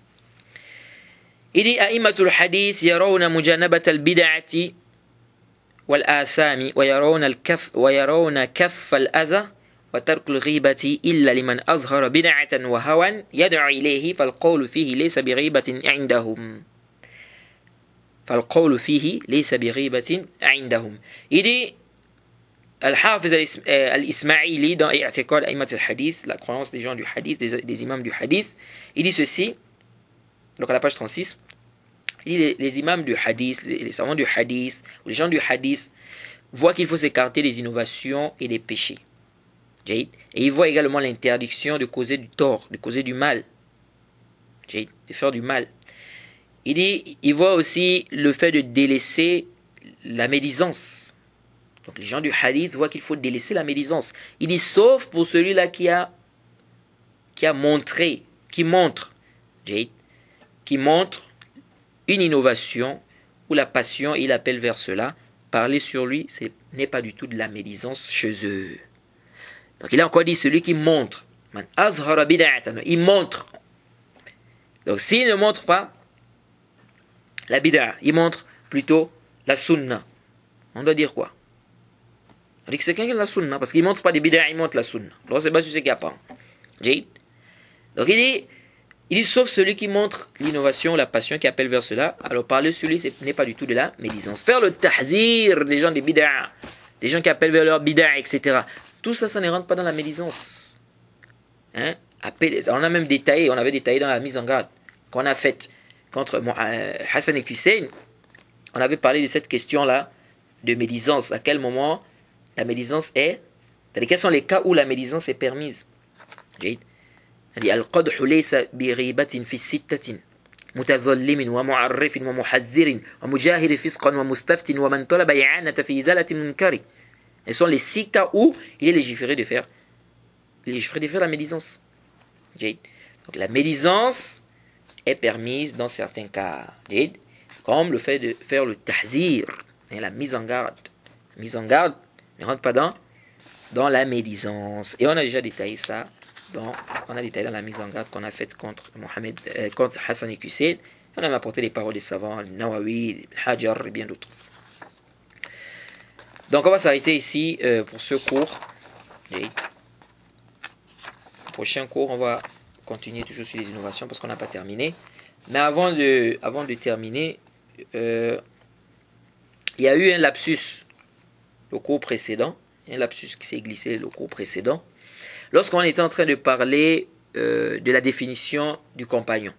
S1: Il dit A'immat al-Hadith yarawna mujanabat al-bid'ati wal-athami wa yarawna kaff al-adha wa tark al-ghibati illa liman azhara bid'atan wa hawan yad'u ilayhi fal-qawlu fihi laysa bi-ghibatin 'indahum. فالقول فيه ليس بغيبة عندهم. Il dit Al-Hafiz al-Ismaili dans I'tiqad A'immat al-Hadith, la croyance des gens du hadith, des imams du hadith, il dit ceci, donc à la page 36, il dit les imams du hadith, les savants du hadith, ou les gens du hadith, voient qu'il faut s'écarter des innovations et des péchés. Et ils voient également l'interdiction de causer du tort, de causer du mal, de faire du mal. Il dit, il voit aussi le fait de délaisser la médisance. Donc les gens du hadith voient qu'il faut délaisser la médisance. Il dit, sauf pour celui-là qui montre une innovation ou la passion, il appelle vers cela. Parler sur lui, ce n'est pas du tout de la médisance chez eux. Donc il a encore dit, celui qui montre, il montre. Donc s'il ne montre pas la bid'a, il montre plutôt la sunna. On doit dire quoi? On dit que c'est quelqu'un de la sunna, parce qu'il ne montre pas des bid'a, il montre la sunna. Donc c'est pas sur ce qu'il n'y a pas. Donc il dit sauf celui qui montre l'innovation, la passion qui appelle vers cela, alors parler sur lui, ce n'est pas du tout de la médisance. Faire le tahzir des gens des bid'a, des gens qui appellent vers leur bid'a, etc. Tout ça, ça ne rentre pas dans la médisance. Hein? On a même détaillé, on avait détaillé dans la mise en garde qu'on a faite contre Hassan et Hussein, on avait parlé de cette question-là de médisance. À quel moment la médisance est... C'est-à-dire quels sont les cas où la médisance est permise? Il dit Al-Qadhu laysa bi ghibatin fi sittatin mutadhallimin wa mu'arrifin wa muhadhirin wa mujahir fisqan wa mustaftin wa man talaba i'anata fi izalati munkari. Ce sont les 6 cas où il est légiféré de faire la médisance. Donc la médisance est permise dans certains cas, comme le fait de faire le tahzir, la mise en garde. La mise en garde ne rentre pas dans la médisance. Et on a déjà détaillé ça, dans la mise en garde qu'on a faite contre Hassan et Hussein. On a apporté les paroles des savants, Nawawi, Hajar et bien d'autres. Donc on va s'arrêter ici pour ce cours. Le prochain cours, on va continuer toujours sur les innovations parce qu'on n'a pas terminé. Mais avant de terminer, il y a eu un lapsus le cours précédent. Un lapsus qui s'est glissé le cours précédent. lorsqu'on était en train de parler de la définition du compagnon.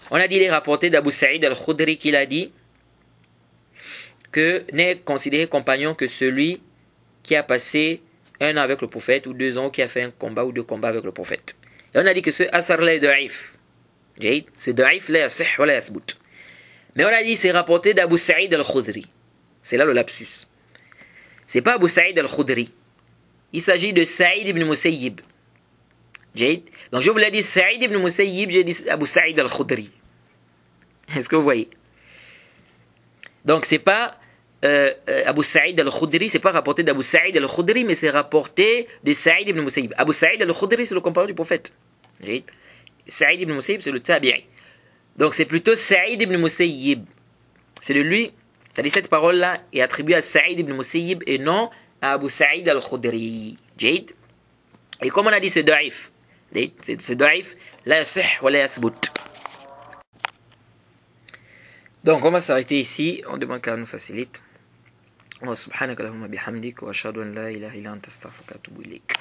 S1: On a dit, il est rapporté d'Abu Saïd al-Khudri qu'il a dit que n'est considéré compagnon que celui qui a passé 1 an avec le prophète ou 2 ans, qui a fait un combat ou 2 combats avec le prophète. Et on a dit que ce athar là est da'if. C'est da'if, la yasih wa la yathbut. Mais on a dit c'est rapporté d'Abu Saïd al-Khudri. C'est là le lapsus. C'est pas Abu Saïd al-Khudri. Il s'agit de Saïd ibn Musayyib. Donc je vous l'ai dit Saïd ibn Musayyib, j'ai dit Abu Saïd al-Khudri. Est-ce que vous voyez? Donc c'est pas Abu Saïd al-Khudri, c'est pas rapporté d'Abu Saïd al-Khudri, mais c'est rapporté de Saïd ibn Musayyib. Abu Saïd al-Khudri, c'est le compagnon du prophète. Saïd ibn Musayyib, c'est le tabi'i. Donc c'est plutôt Saïd ibn Musayyib. C'est de lui, c'est-à-dire cette parole-là est attribuée à Saïd ibn Musayyib et non à Abu Saïd al-Khudri. Et comme on a dit, c'est da'if. C'est da'if, la yasih wa la yathbut. Donc on va s'arrêter ici. On demande qu'Allah nous facilite. Wa subhanaka Allahumma bihamdik wa ashhadu an la ilaha illa anta astaghfiruka wa atubu ilayk.